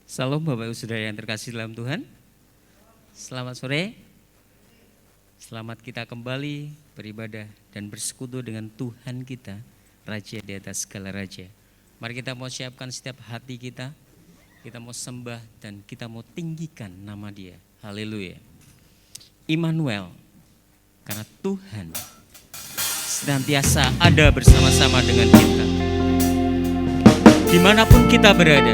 Salam Bapak Ibu Saudara yang terkasih dalam Tuhan. Selamat sore. Selamat kita kembali beribadah dan bersekutu dengan Tuhan kita, Raja di atas segala raja. Mari kita mau siapkan setiap hati kita. Kita mau sembah dan kita mau tinggikan nama Dia. Haleluya. Immanuel, karena Tuhan senantiasa ada bersama-sama dengan kita. Dimanapun kita berada,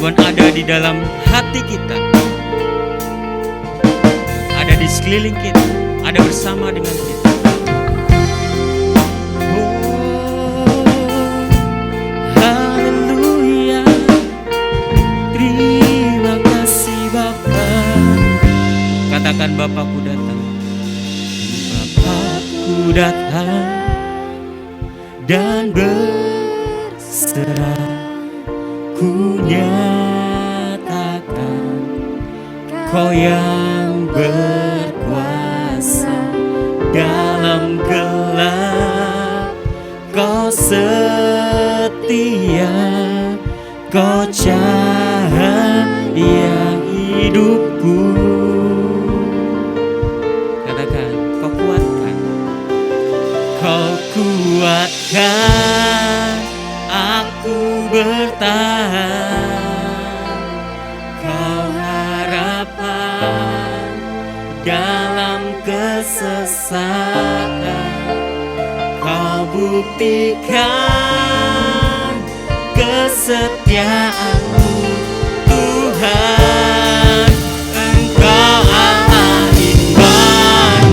Tuhan ada di dalam hati kita, ada di sekeliling kita, ada bersama dengan kita. Oh, haleluya, terima kasih Bapa. Katakan Bapakku datang, Bapakku datang dan berserah. Ku nyatakan Kau yang berkuasa dalam gelap, Kau setia, Kau cahaya hidupku. Katakan, Kau kuatkan, Kau kuatkan aku bertahan, Kau harapan dalam kesesatan, Kau buktikan kesetiaan-Mu Tuhan. Engkau Allah Immanuel.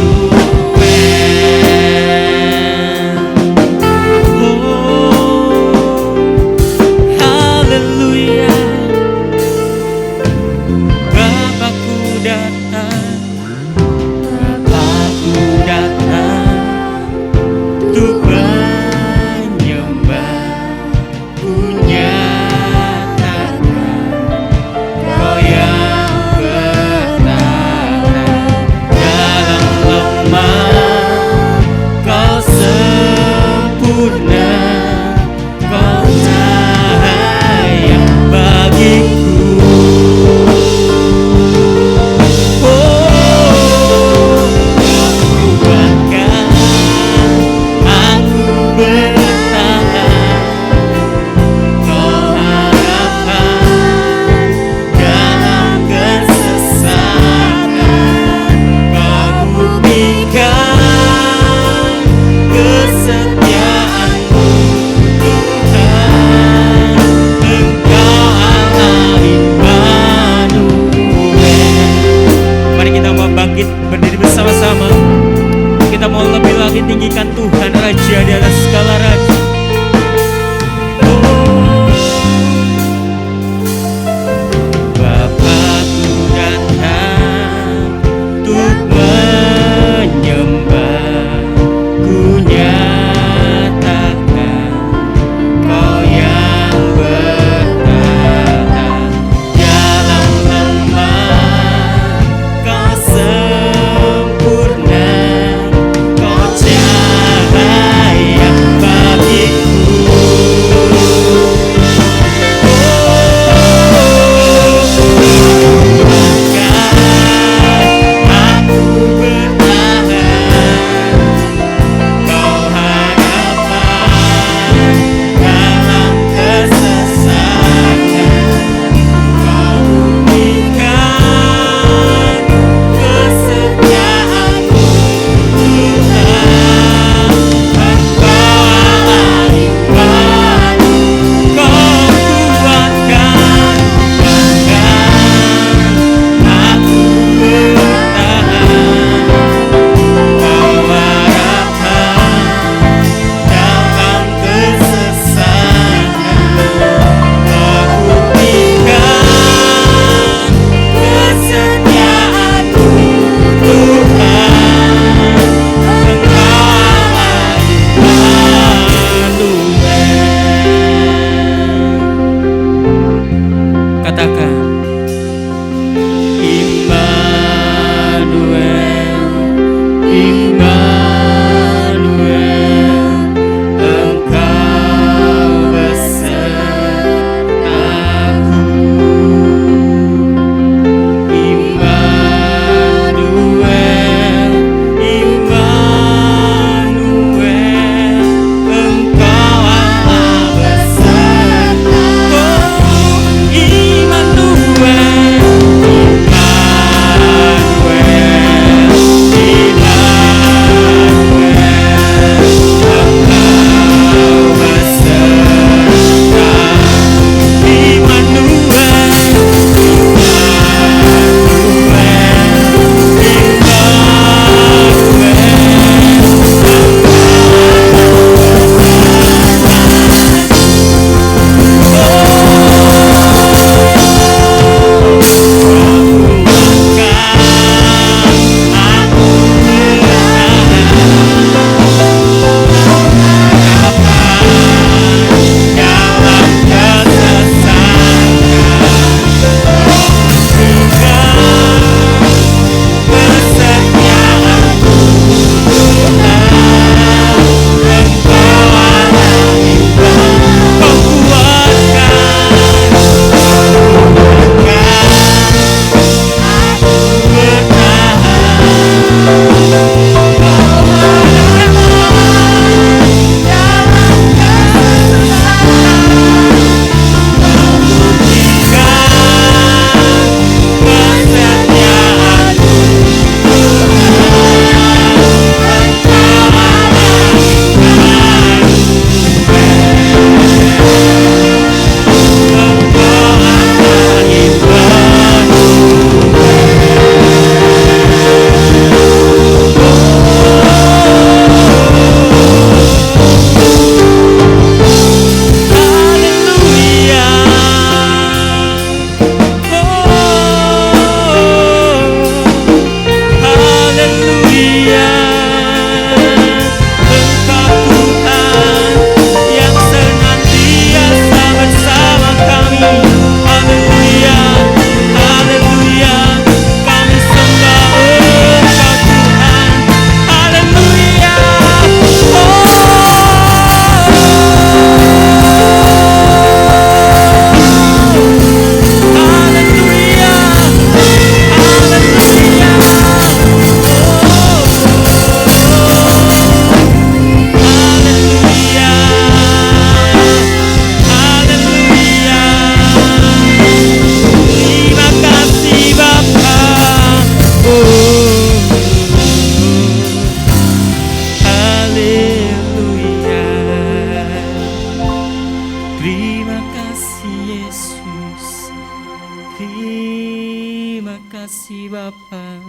Terima kasih Bapa.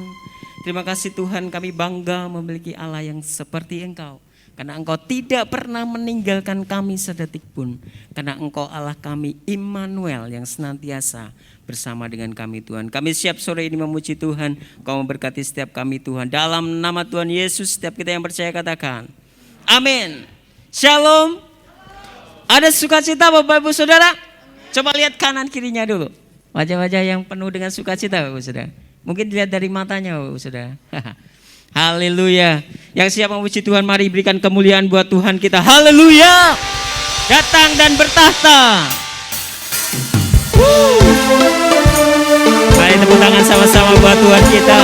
Terima kasih Tuhan, kami bangga memiliki Allah yang seperti Engkau. Karena Engkau tidak pernah meninggalkan kami sedetik pun. Karena Engkau Allah kami, Immanuel, yang senantiasa bersama dengan kami Tuhan. Kami siap sore ini memuji Tuhan. Kau memberkati setiap kami Tuhan. Dalam nama Tuhan Yesus, setiap kita yang percaya katakan amin. Shalom. Ada sukacita Bapak Ibu Saudara? Coba lihat kanan kirinya dulu. Wajah-wajah yang penuh dengan sukacita Bapak Ibu Saudara. Mungkin dilihat dari matanya Bapak Ibu Saudara. Haleluya. Yang siap memuji Tuhan, mari berikan kemuliaan buat Tuhan kita. Haleluya. Datang dan bertahta. Mari tepuk tangan sama-sama buat Tuhan kita.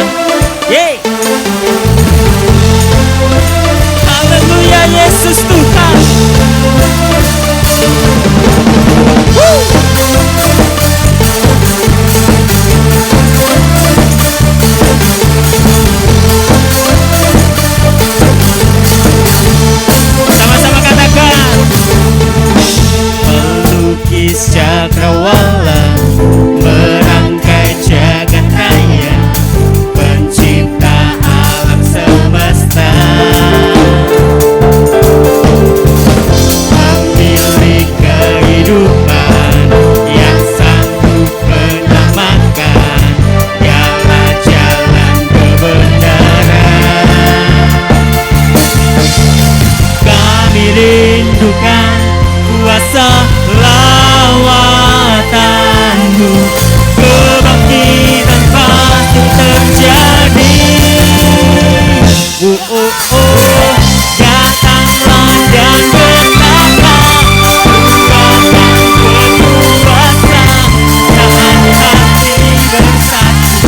Yeay. Haleluya, Yesus Tuhan. Sama-sama katakan. Pelukis cakrawala, merangkai jagat raya, pencipta alam semesta, pemilik kehidupan yang sanggup menyelamatkan, dialah jalan kebenaran. Kami rindukan kuasa lawatanmu, kebangkitan pasti terjadi. Datanglah dan bertahta, Tuhan berkuasa, tangan hati bersatu,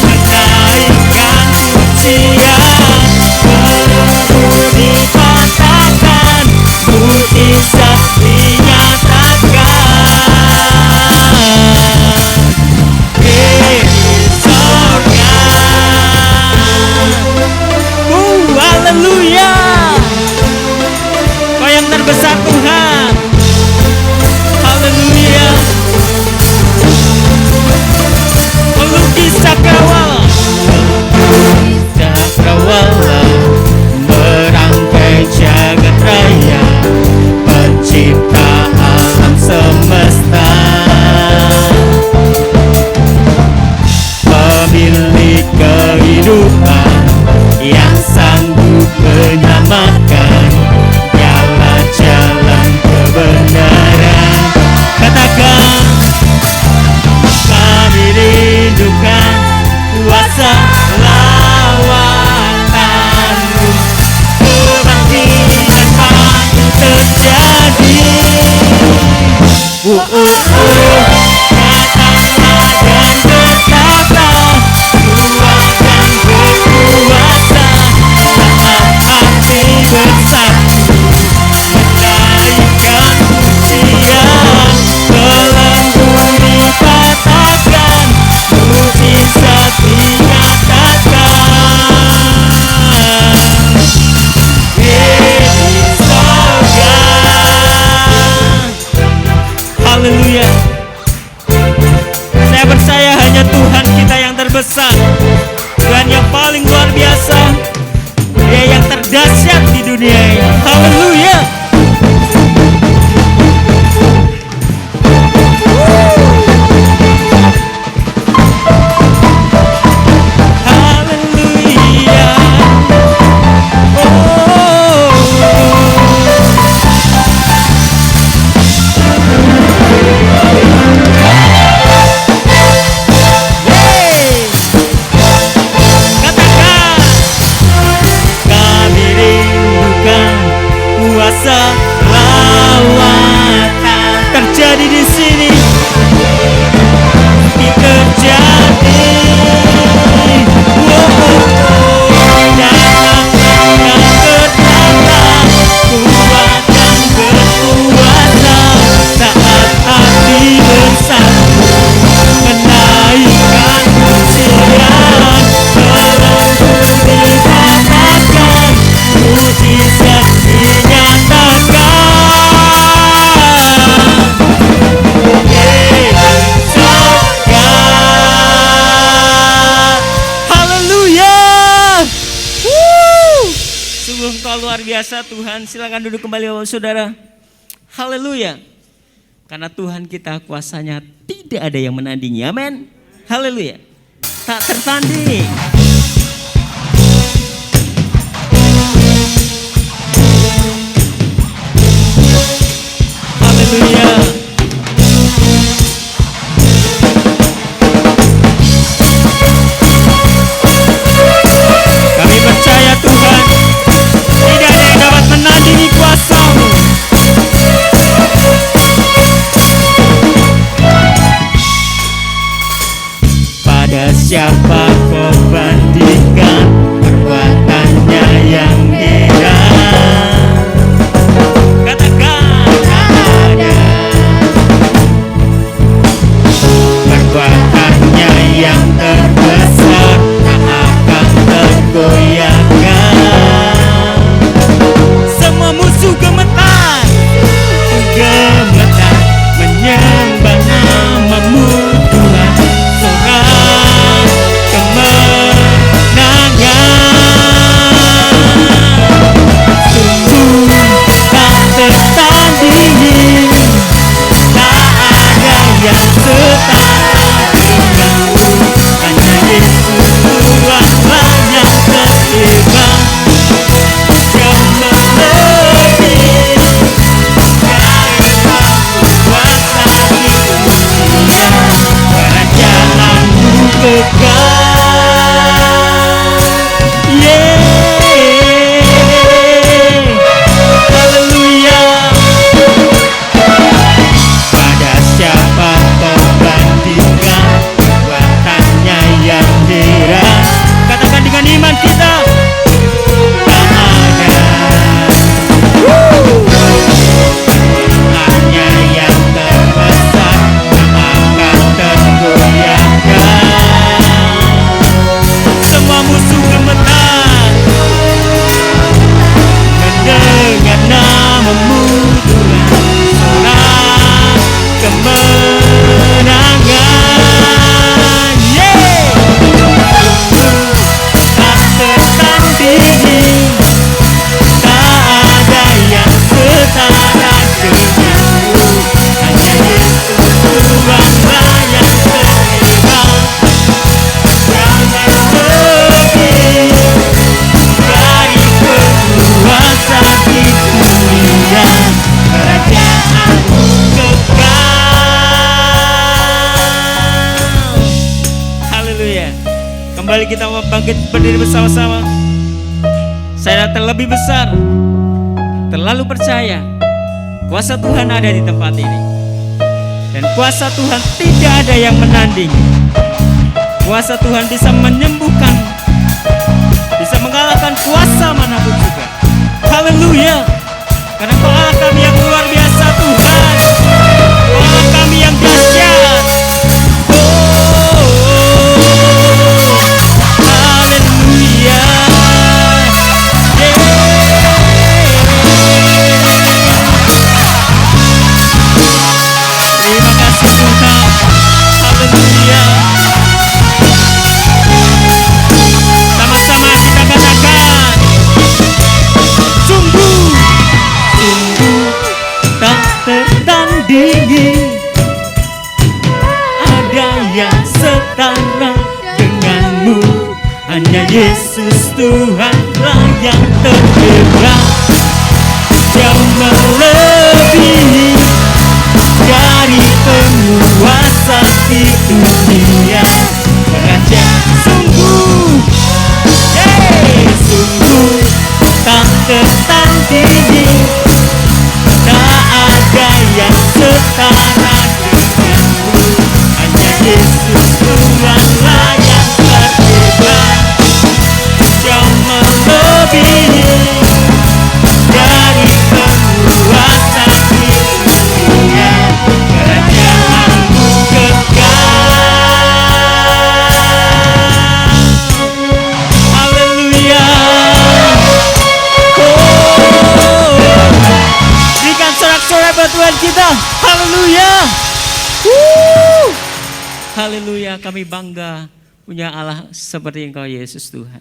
menaikkan pujian, peluru dipatahkan, mujizat dinyatakan. Haleluya. Kau yang terbesar Tuhan. Haleluya. Pelukis cakrawala, merangkai jagat raya, pencipta alam semesta, pemilik kehidupan yang sanggup menyelamatkan, dialah jalan kebenaran. Katakan, kami rindukan kuasa lawatanmu, kebangkitan pasti terjadi. Datanglah dan bertahta, Tuhan yang berkuasa, tangan hati bersatu, menaikkan pujian, belenggu dipatahkan, mujizat dinyatakan. Di sorga. Haleluya. Saya percaya hanya Tuhan kita yang terbesar, Tuhan yang paling luar biasa, Dia yang terdahsyat di dunia ini. Haleluya. Haleluya. Katakan, kami rindukan biasa Tuhan. Silakan duduk kembali Bapak Saudara. Haleluya. Karena Tuhan kita kuasanya tidak ada yang menandingi. Amin. Haleluya. Tak tertanding. Haleluya. Kami percaya Tuhan, tidak ada yang dapat menandingi kuasa-Mu. Pada siapa kau bandingkan perbuatannya yang heran? Katakan ada. Perbuatannya yang terbesar tak akan tergoyahkan. Semua musuh gemetar, gemetar menyembah nama-Mu Tuhan. Sorak kemenangan. Sungguh tak tertandingi, tak ada yang setara denganmu. Hanya Yesus Tuhanlah yang terhebat, yang melebihi dari kuasa di dunia. Kerajaanmu kekal. Haleluya. Pada siapa kau bandingkan perbuatannya yang heran? Katakan dengan iman kita. Tak ada. Hanya yang terbesar tak akan tergoyahkan. Semua musuh gemetar mendengar nama-Mu Tuhan. Sorak kemenangan. Tak tertandingi, tak ada yang setara denganmu. Hanya Yesus Tuhanlah yang terhebat, yang melebihi dari penguasa di dunia. Kerajaanmu kekal. Haleluya. Kembali kita mau bangkit berdiri bersama-sama. Saya terlebih besar, terlalu percaya kuasa Tuhan ada di tempat ini. Dan kuasa Tuhan tidak ada yang menandingi. Kuasa Tuhan bisa menyembuhkan, bisa mengalahkan kuasa manapun juga. Haleluya. Karena Kau Allah kami yang luar biasa Tuhan. Kau Allah kami yang dahsyat. Haleluya. Terima kasih Tuhan. Haleluya. Sama-sama kita katakan, sungguh tak tertandingi, ada yang setara denganmu. Hanya Yesus Tuhanlah yang terhebat, yang melebihi dari penguasa di dunia. Raja sungguh, sungguh tak tertandingi, tak ada yang setara denganmu. Hanya Yesus Tuhanlah yang terhebat, yang melebihi dari penguasa di dunia. Kerajaanmu kekal. Haleluya. Berikan sorak-sorai buat Tuhan kita. Haleluya. Haleluya. Kami bangga punya Allah seperti Engkau Yesus Tuhan.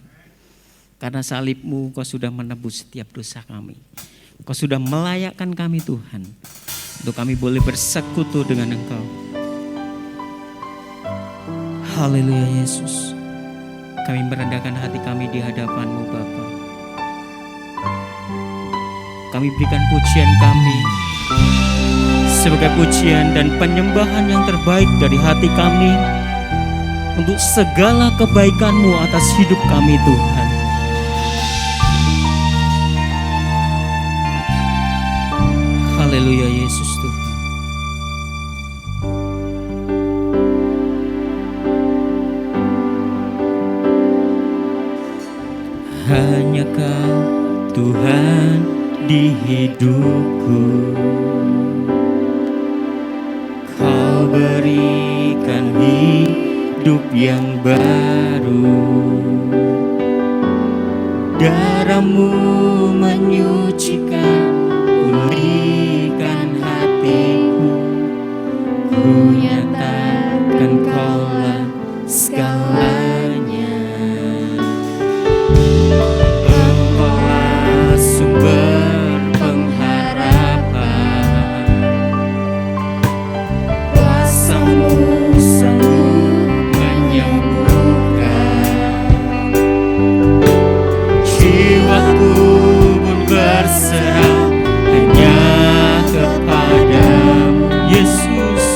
Karena salib-Mu Kau sudah menebus setiap dosa kami. Kau sudah melayakkan kami Tuhan, untuk kami boleh bersekutu dengan Engkau. Haleluya Yesus. Kami merendahkan hati kami di hadapan-Mu Bapa. Kami berikan pujian kami sebagai pujian dan penyembahan yang terbaik dari hati kami untuk segala kebaikan-Mu atas hidup kami Tuhan. Haleluya Yesus Tuhan. Hanya Kau Tuhan di hidupku. Kau berikan hidup yang baru. Darah-Mu menyucikan, pulihkan hatiku. Ku nyatakan Kaulah segalanya. Engkaulah sumber pengharapan. Kuasa-Mu sanggup menyembuhkan. Jiwaku pun berserah hanya kepadamu Yesus.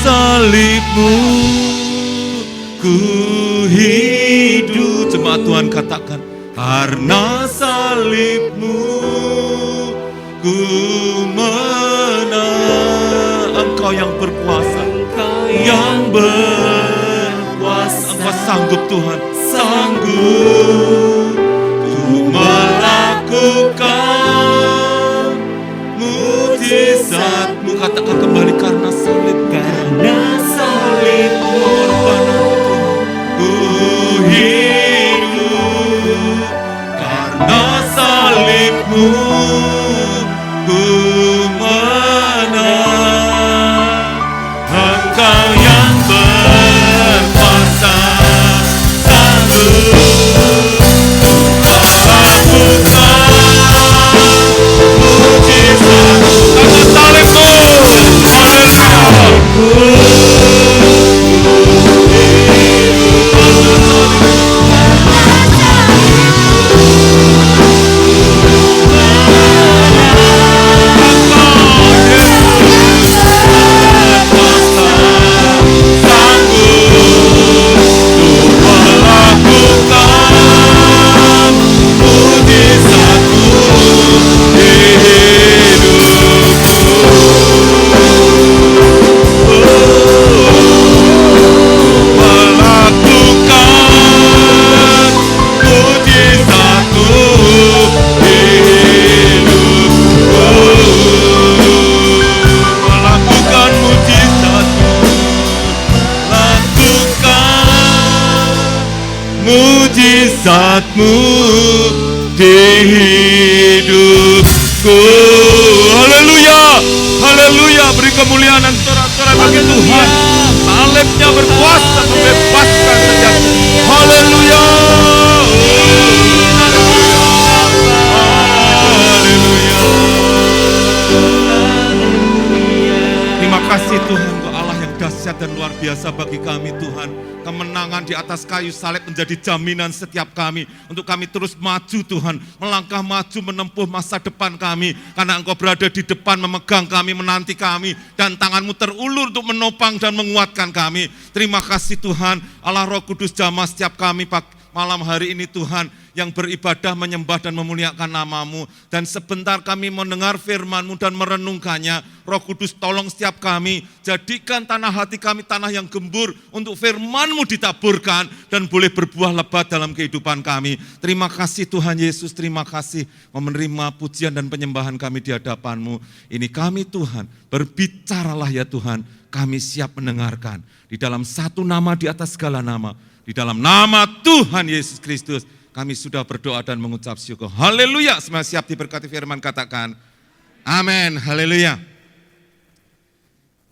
salib-Mu ku hidup. Jemaat Tuhan katakan, karena salib-Mu ku menang. Engkau yang berkuasa, yang berkuasa. Engkau sanggup Tuhan, sanggup untuk melakukan mujizat-Mu. Katakan kembali, karena salib-Mu, karena salib-Mu ku hidup. Karena salib-Mu ku menang. Engkau yang berkuasa, sanggup mujizat-Mu di hidupku. Haleluya, haleluya. Beri kemuliaan dan sorak-sorai bagi Tuhan. Salibnya berkuasa membebaskan setiap. Haleluya, haleluya. Terima kasih Tuhan, Engkau Allah yang dahsyat dan luar biasa bagi kami Tuhan. Kemenangan di atas kayu salib menjadi jaminan setiap kami untuk kami terus maju Tuhan, melangkah maju menempuh masa depan kami, karena Engkau berada di depan memegang kami, menanti kami, dan tangan-Mu terulur untuk menopang dan menguatkan kami. Terima kasih Tuhan, Allah Roh Kudus jamah setiap kami malam hari ini Tuhan, yang beribadah, menyembah dan memuliakan nama-Mu. Dan sebentar kami mendengar firman-Mu dan merenungkannya. Roh Kudus tolong setiap kami, jadikan tanah hati kami tanah yang gembur untuk firman-Mu ditaburkan dan boleh berbuah lebat dalam kehidupan kami. Terima kasih Tuhan Yesus, terima kasih menerima pujian dan penyembahan kami di hadapan-Mu. Ini kami Tuhan, berbicaralah ya Tuhan, kami siap mendengarkan. Di dalam satu nama di atas segala nama, di dalam nama Tuhan Yesus Kristus, kami sudah berdoa dan mengucap syukur. Haleluya. Semua siap diberkati firman, katakan amin. Haleluya.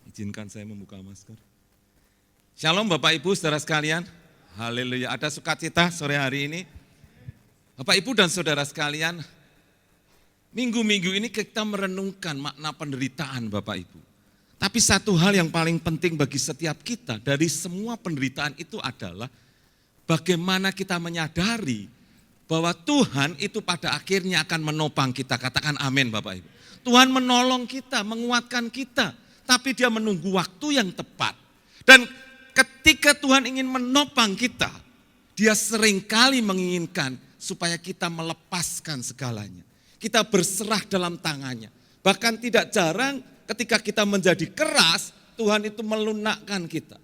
Izinkan saya membuka masker. Shalom Bapak Ibu saudara sekalian. Haleluya. Ada sukacita sore hari ini. Bapak Ibu dan saudara sekalian, minggu-minggu ini kita merenungkan makna penderitaan Bapak Ibu. Tapi satu hal yang paling penting bagi setiap kita dari semua penderitaan itu adalah bagaimana kita menyadari bahwa Tuhan itu pada akhirnya akan menopang kita. Katakan amin Bapak Ibu. Tuhan menolong kita, menguatkan kita, tapi Dia menunggu waktu yang tepat. Dan ketika Tuhan ingin menopang kita, Dia seringkali menginginkan supaya kita melepaskan segalanya. Kita berserah dalam tangannya. Bahkan tidak jarang ketika kita menjadi keras, Tuhan itu melunakkan kita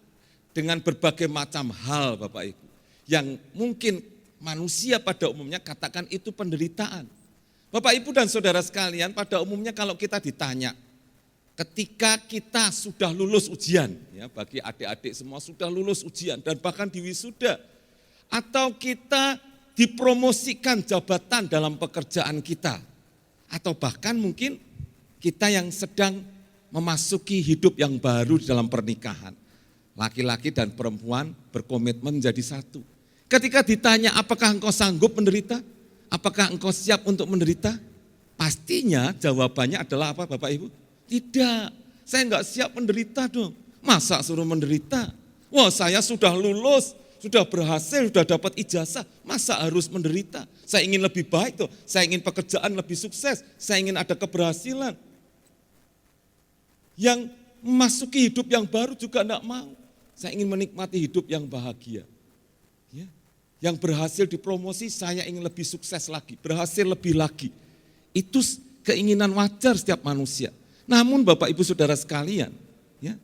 dengan berbagai macam hal Bapak Ibu. Yang mungkin manusia pada umumnya katakan itu penderitaan. Bapak Ibu dan saudara sekalian, pada umumnya kalau kita ditanya, ketika kita sudah lulus ujian, ya bagi adik-adik semua sudah lulus ujian dan bahkan diwisuda, atau kita dipromosikan jabatan dalam pekerjaan kita, atau bahkan mungkin kita yang sedang memasuki hidup yang baru di dalam pernikahan. Laki-laki dan perempuan berkomitmen menjadi satu. Ketika ditanya apakah engkau sanggup menderita? Apakah engkau siap untuk menderita? Pastinya jawabannya adalah apa Bapak Ibu? Tidak, saya enggak siap menderita dong. Masa suruh menderita? Wah saya sudah lulus, sudah berhasil, sudah dapat ijazah, masa harus menderita? Saya ingin lebih baik tuh, saya ingin pekerjaan lebih sukses, saya ingin ada keberhasilan. Yang memasuki hidup yang baru juga enggak mau. Saya ingin menikmati hidup yang bahagia. Ya. Yang berhasil dipromosi, saya ingin lebih sukses lagi, berhasil lebih lagi. Itu keinginan wajar setiap manusia. Namun Bapak Ibu Saudara sekalian, ya,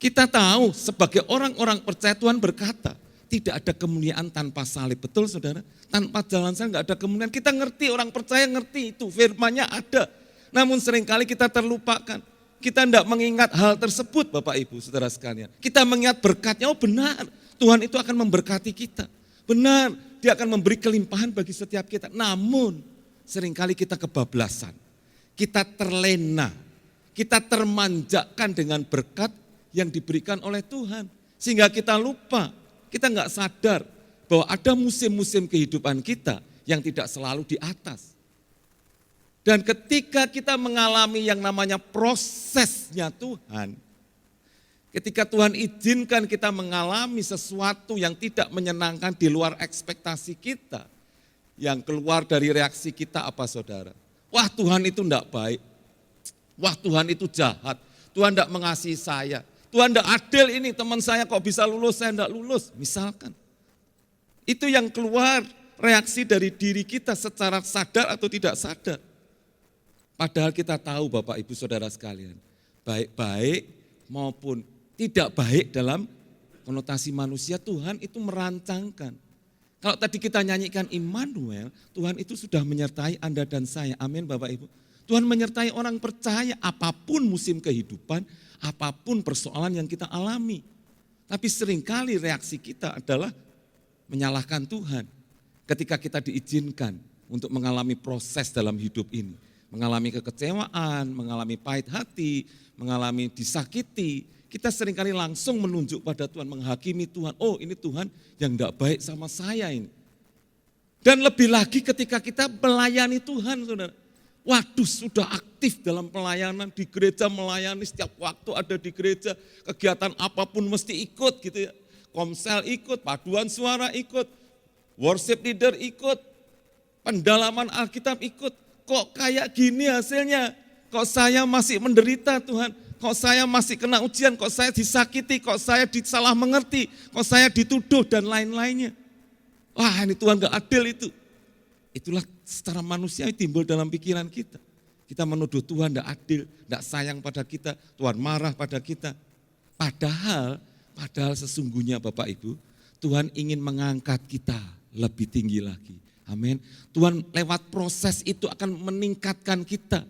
kita tahu sebagai orang-orang percaya Tuhan berkata, tidak ada kemuliaan tanpa salib. Betul saudara? Tanpa jalan salib enggak ada kemuliaan. Kita ngerti, orang percaya ngerti itu, firman-Nya ada. Namun seringkali kita terlupakan. Kita tidak mengingat hal tersebut Bapak Ibu Saudara sekalian. Kita mengingat berkatnya, oh benar Tuhan itu akan memberkati kita. Benar, Dia akan memberi kelimpahan bagi setiap kita. Namun seringkali kita kebablasan, kita terlena, kita termanjakan dengan berkat yang diberikan oleh Tuhan. Sehingga kita lupa, kita nggak sadar bahwa ada musim-musim kehidupan kita yang tidak selalu di atas. Dan ketika kita mengalami yang namanya prosesnya Tuhan, ketika Tuhan izinkan kita mengalami sesuatu yang tidak menyenangkan di luar ekspektasi kita, yang keluar dari reaksi kita apa saudara? Wah Tuhan itu enggak baik, wah Tuhan itu jahat, Tuhan enggak mengasihi saya, Tuhan enggak adil ini, teman saya kok bisa lulus, saya enggak lulus, misalkan. Itu yang keluar reaksi dari diri kita secara sadar atau tidak sadar. Padahal kita tahu Bapak Ibu Saudara sekalian, baik-baik maupun tidak baik dalam konotasi manusia, Tuhan itu merancangkan. Kalau tadi kita nyanyikan Immanuel, Tuhan itu sudah menyertai Anda dan saya, amin Bapak Ibu. Tuhan menyertai orang percaya apapun musim kehidupan, apapun persoalan yang kita alami. Tapi seringkali reaksi kita adalah menyalahkan Tuhan ketika kita diizinkan untuk mengalami proses dalam hidup ini. Mengalami kekecewaan, mengalami pahit hati, mengalami disakiti, kita seringkali langsung menunjuk pada Tuhan, menghakimi Tuhan. Oh ini Tuhan yang enggak baik sama saya ini. Dan lebih lagi ketika kita melayani Tuhan, saudara. Waduh sudah aktif dalam pelayanan di gereja, melayani setiap waktu ada di gereja, kegiatan apapun mesti ikut gitu ya. Komsel ikut, paduan suara ikut, worship leader ikut, pendalaman Alkitab ikut. Kok kayak gini hasilnya? Kok saya masih menderita Tuhan? Kok saya masih kena ujian? Kok saya disakiti? Kok saya disalah mengerti? Kok saya dituduh dan lain-lainnya? Wah ini Tuhan gak adil itu. Itulah secara manusia timbul dalam pikiran kita. Kita menuduh Tuhan gak adil, gak sayang pada kita, Tuhan marah pada kita. Padahal sesungguhnya Bapak Ibu, Tuhan ingin mengangkat kita lebih tinggi lagi. Amin. Tuhan lewat proses itu akan meningkatkan kita.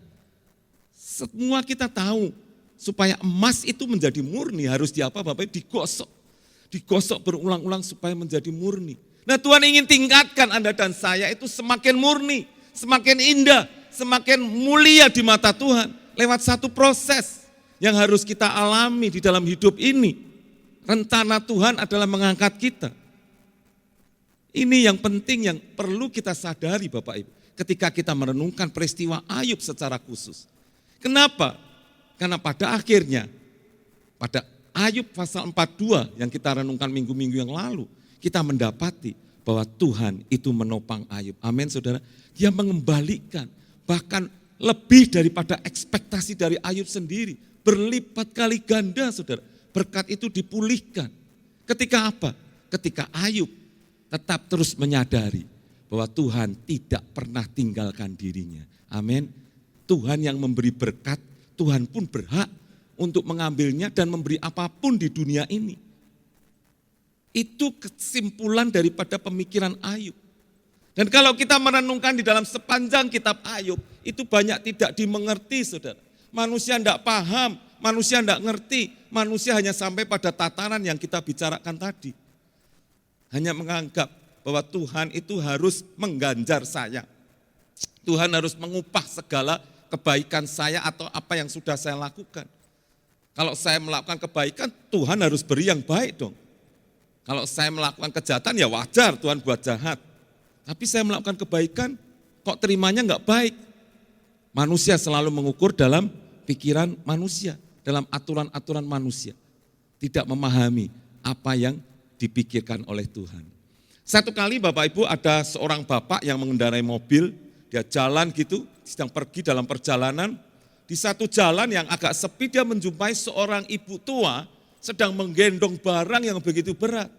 Semua kita tahu supaya emas itu menjadi murni harus diapa Bapak? Digosok. Digosok berulang-ulang supaya menjadi murni. Nah Tuhan ingin tingkatkan Anda dan saya itu semakin murni, semakin indah, semakin mulia di mata Tuhan. Lewat satu proses yang harus kita alami di dalam hidup ini. Rencana Tuhan adalah mengangkat kita. Ini yang penting yang perlu kita sadari Bapak Ibu. Ketika kita merenungkan peristiwa Ayub secara khusus. Kenapa? Karena pada akhirnya, pada Ayub pasal 42 yang kita renungkan minggu-minggu yang lalu. Kita mendapati bahwa Tuhan itu menopang Ayub. Amin saudara. Dia mengembalikan bahkan lebih daripada ekspektasi dari Ayub sendiri. Berlipat kali ganda saudara. Berkat itu dipulihkan. Ketika apa? Ketika Ayub tetap terus menyadari bahwa Tuhan tidak pernah tinggalkan dirinya. Amin. Tuhan yang memberi berkat, Tuhan pun berhak untuk mengambilnya dan memberi apapun di dunia ini. Itu kesimpulan daripada pemikiran Ayub. Dan kalau kita merenungkan di dalam sepanjang kitab Ayub, itu banyak tidak dimengerti saudara. Manusia tidak paham, manusia tidak ngerti, manusia hanya sampai pada tataran yang kita bicarakan tadi. Hanya menganggap bahwa Tuhan itu harus mengganjar saya. Tuhan harus mengupah segala kebaikan saya atau apa yang sudah saya lakukan. Kalau saya melakukan kebaikan, Tuhan harus beri yang baik dong. Kalau saya melakukan kejahatan ya wajar Tuhan buat jahat. Tapi saya melakukan kebaikan, kok terimanya enggak baik. Manusia selalu mengukur dalam pikiran manusia, dalam aturan-aturan manusia. Tidak memahami apa yang dipikirkan oleh Tuhan. Satu kali Bapak Ibu ada seorang bapak yang mengendarai mobil, dia jalan gitu, sedang pergi dalam perjalanan, di satu jalan yang agak sepi dia menjumpai seorang ibu tua sedang menggendong barang yang begitu berat.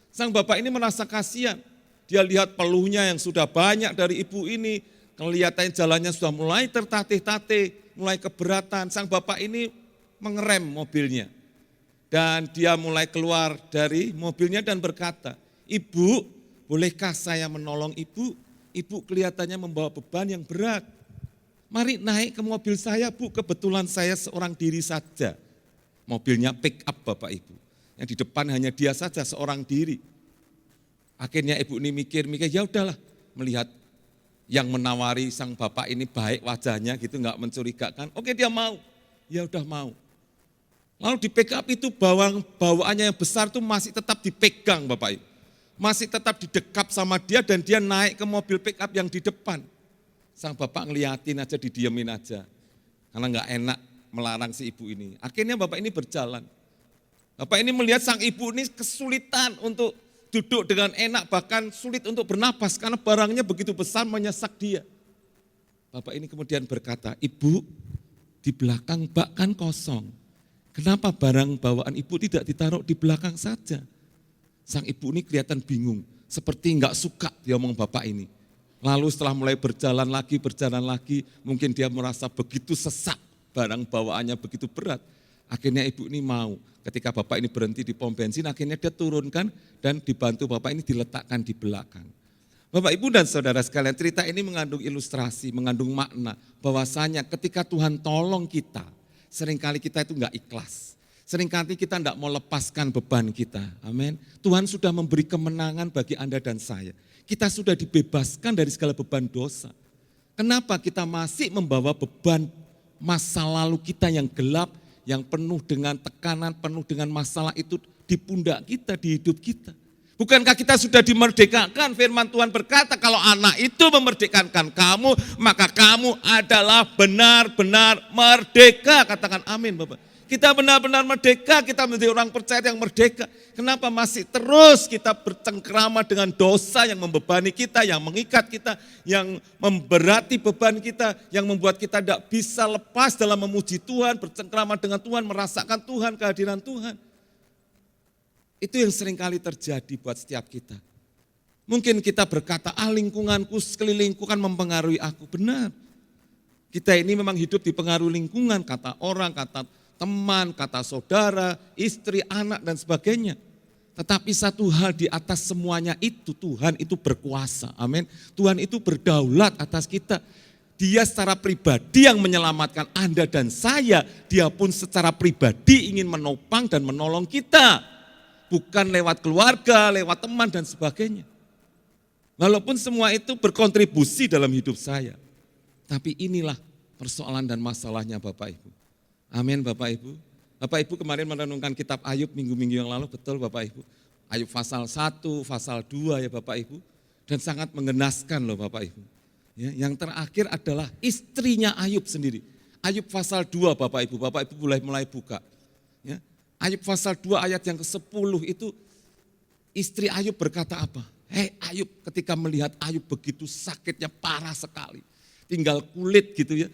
Sang bapak ini merasa kasihan. Dia lihat peluhnya yang sudah banyak dari ibu ini, kelihatannya jalannya sudah mulai tertatih-tatih, mulai keberatan. Sang bapak ini mengerem mobilnya. Dan dia mulai keluar dari mobilnya dan berkata, "Ibu, bolehkah saya menolong ibu? Ibu kelihatannya membawa beban yang berat. Mari naik ke mobil saya, Bu, kebetulan saya seorang diri saja." Mobilnya pick up Bapak Ibu. Yang di depan hanya dia saja seorang diri. Akhirnya ibu ini mikir, ya udahlah, melihat yang menawari sang bapak ini baik wajahnya gitu, enggak mencurigakan. Oke, dia mau. Ya udah mau. Lalu di pick up itu bawaannya yang besar itu masih tetap dipegang Bapak Ibu. Masih tetap didekap sama dia dan dia naik ke mobil pick up yang di depan. Sang bapak ngeliatin aja, didiemin aja. Karena enggak enak melarang si ibu ini. Akhirnya bapak ini berjalan. Bapak ini melihat sang ibu ini kesulitan untuk duduk dengan enak, bahkan sulit untuk bernapas karena barangnya begitu besar menyesak dia. Bapak ini kemudian berkata, "Ibu, di belakang bak kan kosong. Kenapa barang bawaan ibu tidak ditaruh di belakang saja?" Sang ibu ini kelihatan bingung, seperti enggak suka dia ngomong bapak ini. Lalu setelah mulai berjalan lagi, mungkin dia merasa begitu sesak, barang bawaannya begitu berat. Akhirnya ibu ini mau, ketika bapak ini berhenti di pom bensin, akhirnya dia turunkan dan dibantu bapak ini diletakkan di belakang. Bapak Ibu dan saudara sekalian, cerita ini mengandung ilustrasi, mengandung makna, bahwasanya ketika Tuhan tolong kita, seringkali kita itu enggak ikhlas. Seringkali kita enggak mau lepaskan beban kita, amin. Tuhan sudah memberi kemenangan bagi Anda dan saya. Kita sudah dibebaskan dari segala beban dosa. Kenapa kita masih membawa beban masa lalu kita yang gelap, yang penuh dengan tekanan, penuh dengan masalah itu di pundak kita, di hidup kita? Bukankah kita sudah dimerdekakan? Firman Tuhan berkata, kalau anak itu memerdekakan kamu, maka kamu adalah benar-benar merdeka. Katakan amin Bapak. Kita benar-benar merdeka, kita menjadi orang percaya yang merdeka. Kenapa masih terus kita bercengkrama dengan dosa yang membebani kita, yang mengikat kita, yang memberati beban kita, yang membuat kita tidak bisa lepas dalam memuji Tuhan, bercengkrama dengan Tuhan, merasakan Tuhan, kehadiran Tuhan. Itu yang seringkali terjadi buat setiap kita. Mungkin kita berkata, lingkunganku, sekelilingku kan mempengaruhi aku. Benar. Kita ini memang hidup dipengaruhi lingkungan, kata orang, kata teman, kata saudara, istri, anak, dan sebagainya. Tetapi satu hal di atas semuanya itu, Tuhan itu berkuasa. Amin. Tuhan itu berdaulat atas kita. Dia secara pribadi yang menyelamatkan Anda dan saya. Dia pun secara pribadi ingin menopang dan menolong kita. Bukan lewat keluarga, lewat teman, dan sebagainya. Walaupun semua itu berkontribusi dalam hidup saya. Tapi inilah persoalan dan masalahnya Bapak Ibu. Amin Bapak Ibu. Bapak Ibu kemarin merenungkan kitab Ayub minggu-minggu yang lalu, betul Bapak Ibu. Ayub pasal 1, pasal 2 ya Bapak Ibu. Dan sangat mengenaskan loh Bapak Ibu. Ya, yang terakhir adalah istrinya Ayub sendiri. Ayub pasal 2 Bapak Ibu mulai buka. Ya. Ayub pasal 2 ayat yang ke-10 itu istri Ayub berkata apa? Hei Ayub, ketika melihat Ayub begitu sakitnya parah sekali. Tinggal kulit gitu ya.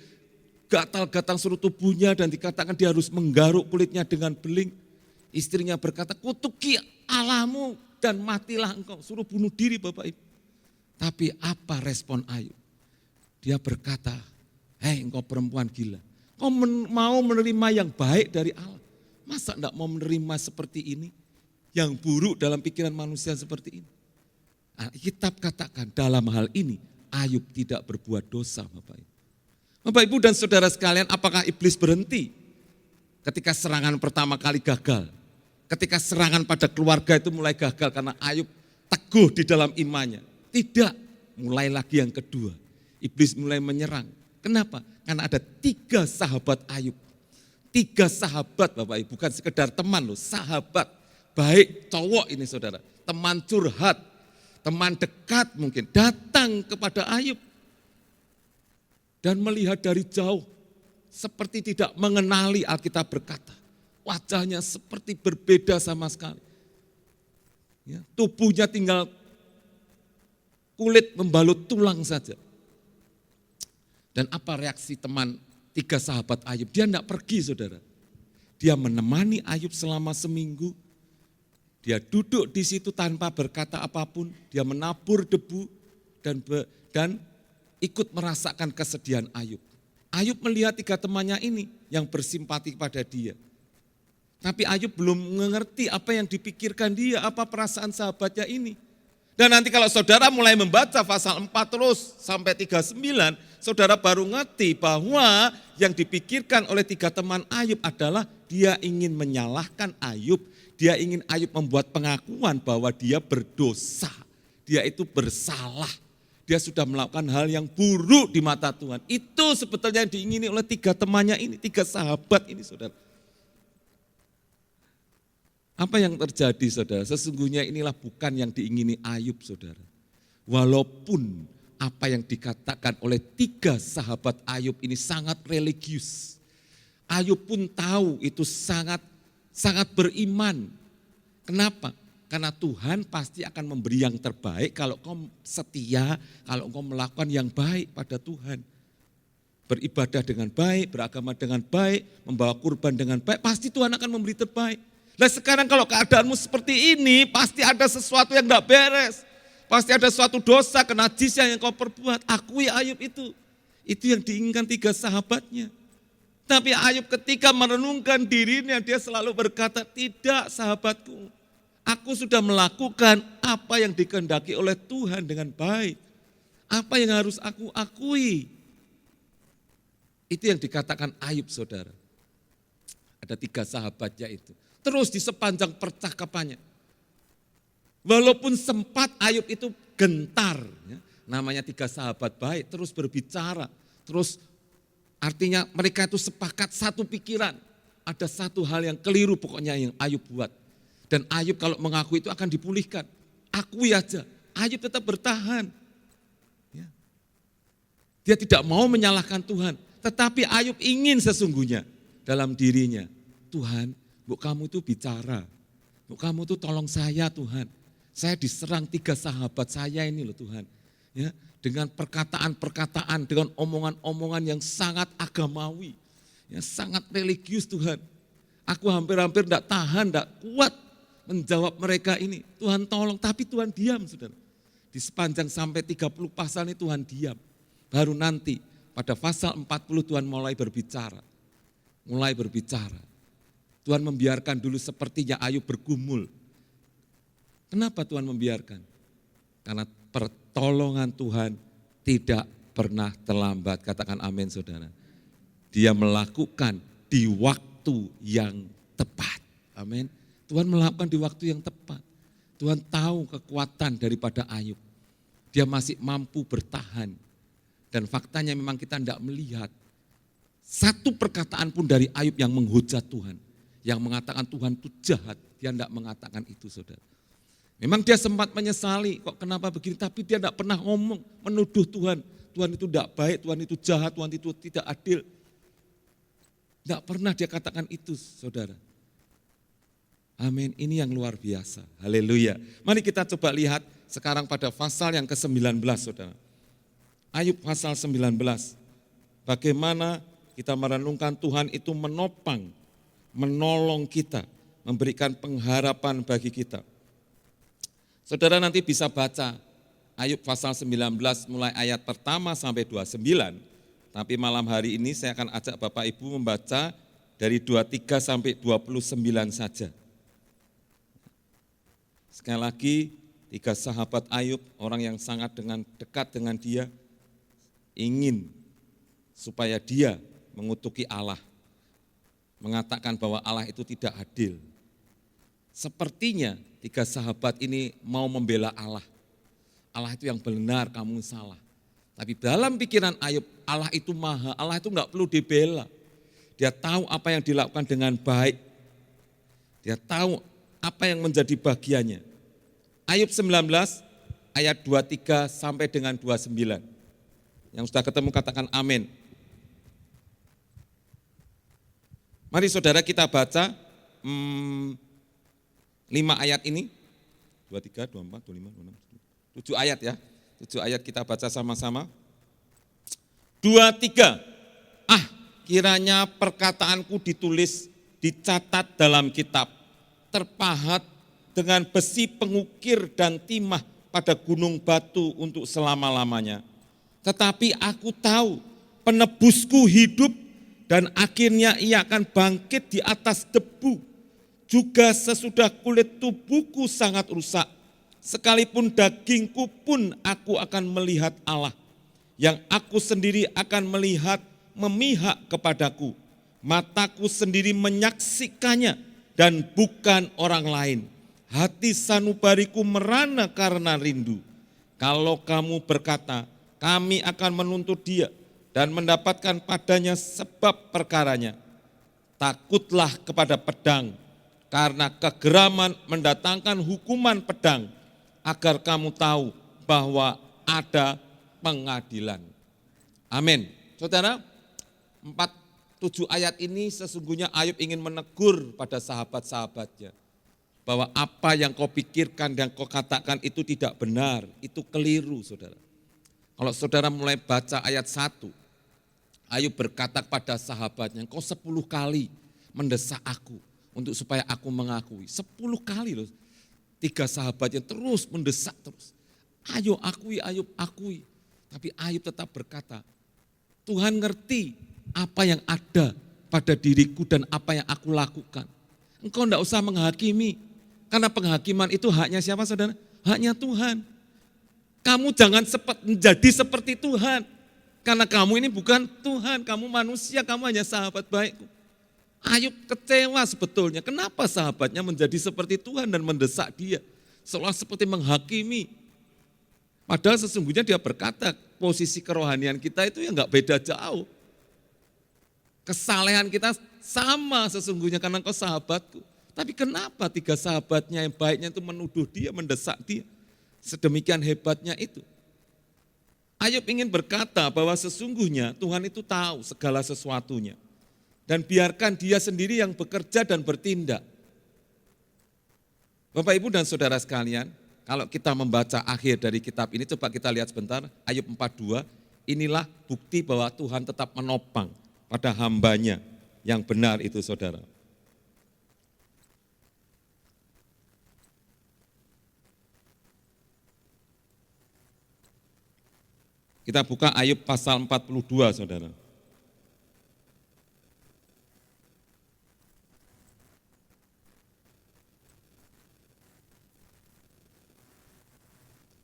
Gatal-gatal seluruh tubuhnya dan dikatakan dia harus menggaruk kulitnya dengan beling. Istrinya berkata, kutuki Allahmu dan matilah engkau. Suruh bunuh diri Bapak Ibu. Tapi apa respon Ayub? Dia berkata, hei engkau perempuan gila. Kau mau menerima yang baik dari Allah. Masa enggak mau menerima seperti ini? Yang buruk dalam pikiran manusia seperti ini. Kitab katakan dalam hal ini Ayub tidak berbuat dosa Bapak Ibu. Bapak Ibu dan saudara sekalian, apakah iblis berhenti ketika serangan pertama kali gagal? Ketika serangan pada keluarga itu mulai gagal karena Ayub teguh di dalam imannya. Tidak, mulai lagi yang kedua. Iblis mulai menyerang. Kenapa? Karena ada 3 sahabat Ayub. 3 sahabat Bapak Ibu, bukan sekedar teman loh, sahabat. Baik cowok ini saudara, teman curhat, teman dekat mungkin, datang kepada Ayub. Dan melihat dari jauh, seperti tidak mengenali, Alkitab berkata. Wajahnya seperti berbeda sama sekali. Ya, tubuhnya tinggal kulit membalut tulang saja. Dan apa reaksi teman tiga sahabat Ayub, dia tidak pergi saudara. Dia menemani Ayub selama seminggu. Dia duduk di situ tanpa berkata apapun. Dia menabur debu dan ikut merasakan kesedihan Ayub. Ayub melihat tiga temannya ini yang bersimpati pada dia. Tapi Ayub belum mengerti apa yang dipikirkan dia, apa perasaan sahabatnya ini. Dan nanti kalau saudara mulai membaca pasal 4 terus sampai 39, saudara baru ngerti bahwa yang dipikirkan oleh tiga teman Ayub adalah dia ingin menyalahkan Ayub. Dia ingin Ayub membuat pengakuan bahwa dia berdosa. Dia itu bersalah. Dia sudah melakukan hal yang buruk di mata Tuhan. Itu sebetulnya yang diingini oleh tiga temannya ini, tiga sahabat ini saudara. Apa yang terjadi saudara? Sesungguhnya inilah bukan yang diingini Ayub saudara. Walaupun apa yang dikatakan oleh tiga sahabat Ayub ini sangat religius. Ayub pun tahu itu sangat beriman. Kenapa? Karena Tuhan pasti akan memberi yang terbaik kalau kau setia, kalau kau melakukan yang baik pada Tuhan. Beribadah dengan baik, beragama dengan baik, membawa kurban dengan baik, pasti Tuhan akan memberi terbaik. Nah sekarang kalau keadaanmu seperti ini, pasti ada sesuatu yang tidak beres. Pasti ada suatu dosa, kenajisan yang kau perbuat. Akui Ayub itu. Itu yang diinginkan tiga sahabatnya. Tapi Ayub ketika merenungkan dirinya, dia selalu berkata, tidak sahabatku. Aku sudah melakukan apa yang dikehendaki oleh Tuhan dengan baik. Apa yang harus aku akui? Itu yang dikatakan Ayub saudara. Ada tiga sahabatnya itu. Terus di sepanjang percakapannya. Walaupun sempat Ayub itu gentar. Ya, namanya tiga sahabat baik terus berbicara. Terus artinya mereka itu sepakat satu pikiran. Ada satu hal yang keliru pokoknya yang Ayub buat. Dan Ayub kalau mengaku itu akan dipulihkan. Akui aja. Ayub tetap bertahan. Ya. Dia tidak mau menyalahkan Tuhan. Tetapi Ayub ingin sesungguhnya dalam dirinya. Tuhan, bu kamu itu bicara. Bu kamu itu tolong saya Tuhan. Saya diserang tiga sahabat saya ini loh Tuhan. Ya, dengan perkataan-perkataan, dengan omongan-omongan yang sangat agamawi. Ya, sangat religius Tuhan. Aku hampir-hampir tidak tahan, tidak kuat menjawab mereka ini. Tuhan tolong, tapi Tuhan diam saudara. Di sepanjang sampai 30 pasal ini Tuhan diam. Baru nanti pada pasal 40 Tuhan mulai berbicara. Mulai berbicara. Tuhan membiarkan dulu sepertinya Ayub bergumul. Kenapa Tuhan membiarkan? Karena pertolongan Tuhan tidak pernah terlambat. Katakan amin saudara. Dia melakukan di waktu yang tepat. Amin. Tuhan melakukan di waktu yang tepat. Tuhan tahu kekuatan daripada Ayub. Dia masih mampu bertahan. Dan faktanya memang kita tidak melihat satu perkataan pun dari Ayub yang menghujat Tuhan. Yang mengatakan Tuhan itu jahat. Dia tidak mengatakan itu saudara. Memang dia sempat menyesali kok kenapa begini. Tapi dia tidak pernah ngomong menuduh Tuhan. Tuhan itu tidak baik, Tuhan itu jahat, Tuhan itu tidak adil. Tidak pernah dia katakan itu saudara. Amin, ini yang luar biasa. Haleluya. Mari kita coba lihat sekarang pada pasal yang ke-19 saudara. Ayub pasal 19. Bagaimana kita merenungkan Tuhan itu menopang, menolong kita, memberikan pengharapan bagi kita. Saudara nanti bisa baca Ayub pasal 19 mulai ayat pertama sampai 29. Tapi malam hari ini saya akan ajak Bapak Ibu membaca dari 23 sampai 29 saja. Sekali lagi, tiga sahabat Ayub, orang yang sangat dekat dengan dia, ingin supaya dia mengutuki Allah. Mengatakan bahwa Allah itu tidak adil. Sepertinya tiga sahabat ini mau membela Allah. Allah itu yang benar, kamu salah. Tapi dalam pikiran Ayub, Allah itu maha, Allah itu enggak perlu dibela. Dia tahu apa yang dilakukan dengan baik. Dia tahu apa yang menjadi bagiannya. Ayub 19 ayat 23 sampai dengan 29. Yang sudah ketemu katakan amin. Mari saudara kita baca 5 ayat ini. 23, 24, 25, 26, 7 ayat ya. 7 ayat kita baca sama-sama. 2, 3. kiranya perkataanku ditulis, dicatat dalam kitab, terpahat dengan besi pengukir dan timah pada gunung batu untuk selama-lamanya. Tetapi aku tahu penebusku hidup dan akhirnya ia akan bangkit di atas debu. Juga sesudah kulit tubuhku sangat rusak, sekalipun dagingku pun aku akan melihat Allah, yang aku sendiri akan melihat memihak kepadaku. Mataku sendiri menyaksikannya dan bukan orang lain. Hati sanubariku merana karena rindu. Kalau kamu berkata, kami akan menuntut dia dan mendapatkan padanya sebab perkaranya. Takutlah kepada pedang, karena kegeraman mendatangkan hukuman pedang, agar kamu tahu bahwa ada pengadilan. Amin. Saudara, 7 ayat ini sesungguhnya Ayub ingin menegur pada sahabat-sahabatnya, bahwa apa yang kau pikirkan dan kau katakan itu tidak benar, itu keliru saudara. Kalau saudara mulai baca ayat 1, Ayub berkata kepada sahabatnya, kau 10 kali mendesak aku untuk supaya aku mengakui. 10 kali loh, 3 sahabatnya terus mendesak terus. Ayo akui, Ayub akui. Tapi Ayub tetap berkata, Tuhan ngerti apa yang ada pada diriku dan apa yang aku lakukan. Engkau enggak usah menghakimi, karena penghakiman itu haknya siapa saudara? Haknya Tuhan. Kamu jangan menjadi seperti Tuhan, karena kamu ini bukan Tuhan, kamu manusia, kamu hanya sahabat baikku. Ayub kecewa sebetulnya, kenapa sahabatnya menjadi seperti Tuhan dan mendesak dia, seolah seperti menghakimi. Padahal sesungguhnya dia berkata, posisi kerohanian kita itu ya enggak beda jauh. Kesalehan kita sama sesungguhnya karena kau sahabatku. Tapi kenapa 3 sahabatnya yang baiknya itu menuduh dia, mendesak dia? Sedemikian hebatnya itu. Ayub ingin berkata bahwa sesungguhnya Tuhan itu tahu segala sesuatunya. Dan biarkan dia sendiri yang bekerja dan bertindak. Bapak, Ibu, dan saudara sekalian, kalau kita membaca akhir dari kitab ini, coba kita lihat sebentar, Ayub 4:2, inilah bukti bahwa Tuhan tetap menopang pada hambanya yang benar itu saudara. Kita buka Ayub pasal 42 saudara.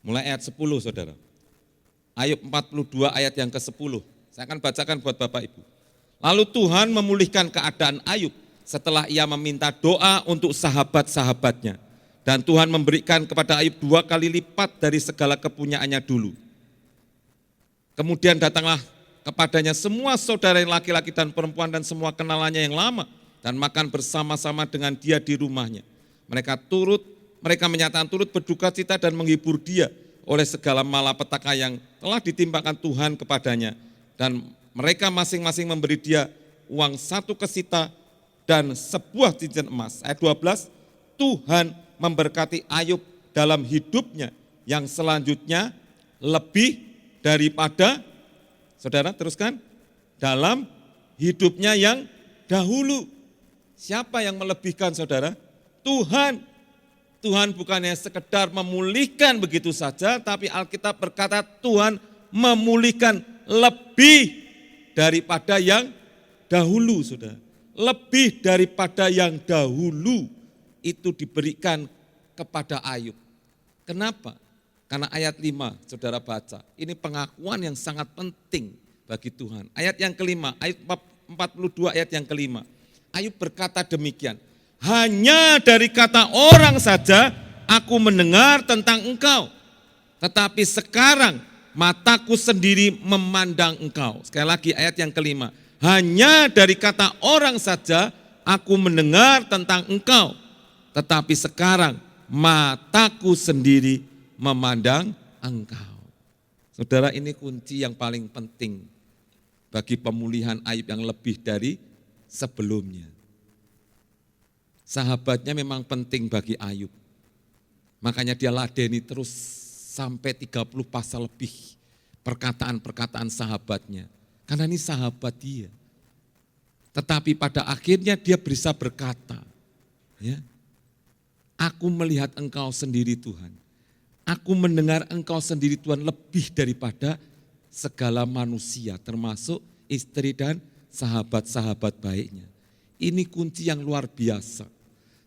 Mulai ayat 10 saudara. Ayub 42 ayat yang ke-10. Saya akan bacakan buat Bapak Ibu. Lalu Tuhan memulihkan keadaan Ayub setelah ia meminta doa untuk sahabat-sahabatnya. Dan Tuhan memberikan kepada Ayub 2 kali lipat dari segala kepunyaannya dulu. Kemudian datanglah kepadanya semua saudara yang laki-laki dan perempuan dan semua kenalannya yang lama, dan makan bersama-sama dengan dia di rumahnya. Mereka menyatakan turut berduka cita dan menghibur dia oleh segala malapetaka yang telah ditimpakan Tuhan kepadanya. Dan mereka masing-masing memberi dia uang 1 kesita dan sebuah cincin emas. Ayat 12, Tuhan memberkati Ayub dalam hidupnya yang selanjutnya lebih daripada, saudara teruskan, dalam hidupnya yang dahulu. Siapa yang melebihkan saudara? Tuhan. Tuhan bukannya sekedar memulihkan begitu saja, tapi Alkitab berkata Tuhan memulihkan lebih daripada yang dahulu, saudara. Lebih daripada yang dahulu itu diberikan kepada Ayub. Kenapa? Karena ayat 5, saudara baca. Ini pengakuan yang sangat penting bagi Tuhan. Ayat yang kelima, ayat 42 ayat yang kelima. Ayub berkata demikian, hanya dari kata orang saja aku mendengar tentang engkau. Tetapi sekarang mataku sendiri memandang engkau. Sekali lagi ayat yang kelima. Hanya dari kata orang saja aku mendengar tentang engkau. Tetapi sekarang mataku sendiri memandang engkau. Saudara, ini kunci yang paling penting bagi pemulihan Ayub yang lebih dari sebelumnya. Sahabatnya memang penting bagi Ayub. Makanya dia ladeni terus sampai 30 pasal lebih perkataan-perkataan sahabatnya. Karena ini sahabat dia. Tetapi pada akhirnya dia bisa berkata, ya, aku melihat engkau sendiri Tuhan. Aku mendengar engkau sendiri Tuhan lebih daripada segala manusia, termasuk istri dan sahabat-sahabat baiknya. Ini kunci yang luar biasa.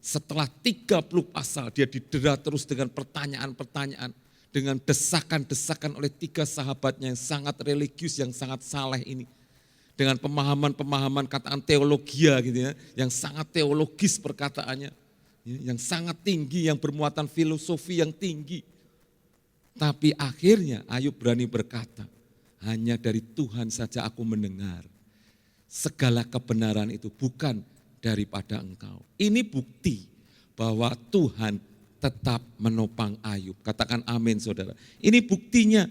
Setelah 30 pasal dia didera terus dengan pertanyaan-pertanyaan, dengan desakan-desakan oleh 3 sahabatnya yang sangat religius, yang sangat saleh ini. Dengan pemahaman-pemahaman katakan teologia gitu ya, yang sangat teologis perkataannya, yang sangat tinggi, yang bermuatan filosofi yang tinggi. Tapi akhirnya Ayub berani berkata, hanya dari Tuhan saja aku mendengar. Segala kebenaran itu bukan daripada engkau. Ini bukti bahwa Tuhan tetap menopang Ayub. Katakan amin saudara. Ini buktinya,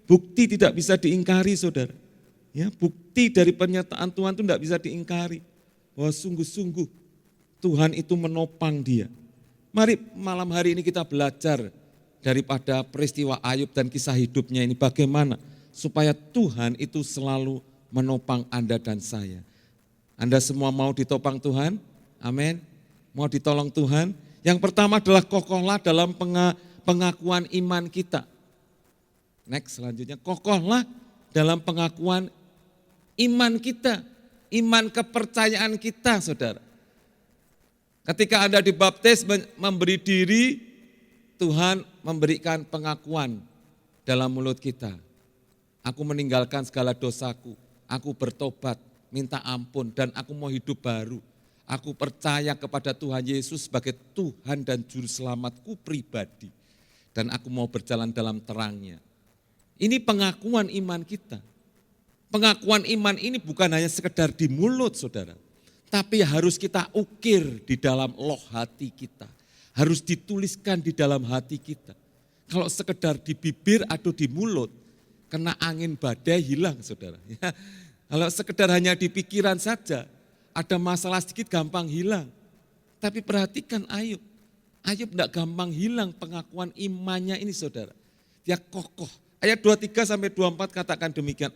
bukti tidak bisa diingkari saudara. Ya, bukti dari pernyataan Tuhan itu tidak bisa diingkari. Bahwa sungguh-sungguh Tuhan itu menopang dia. Mari malam hari ini kita belajar daripada peristiwa Ayub dan kisah hidupnya ini. Bagaimana supaya Tuhan itu selalu menopang Anda dan saya. Anda semua mau ditopang Tuhan? Amin. Mau ditolong Tuhan? Yang pertama adalah kokohlah dalam pengakuan iman kita. Next, selanjutnya kokohlah dalam pengakuan iman kita, iman kepercayaan kita saudara. Ketika Anda dibaptis memberi diri, Tuhan memberikan pengakuan dalam mulut kita. Aku meninggalkan segala dosaku, aku bertobat, minta ampun dan aku mau hidup baru. Aku percaya kepada Tuhan Yesus sebagai Tuhan dan Juru Selamatku pribadi. Dan aku mau berjalan dalam terangnya. Ini pengakuan iman kita. Pengakuan iman ini bukan hanya sekedar di mulut saudara. Tapi harus kita ukir di dalam loh hati kita. Harus dituliskan di dalam hati kita. Kalau sekedar di bibir atau di mulut, kena angin badai hilang saudara. Kalau sekedar hanya di pikiran saja, ada masalah sedikit gampang hilang. Tapi perhatikan Ayub. Ayub tidak gampang hilang pengakuan imannya ini saudara. Dia kokoh. Ayat 23-24 katakan demikian.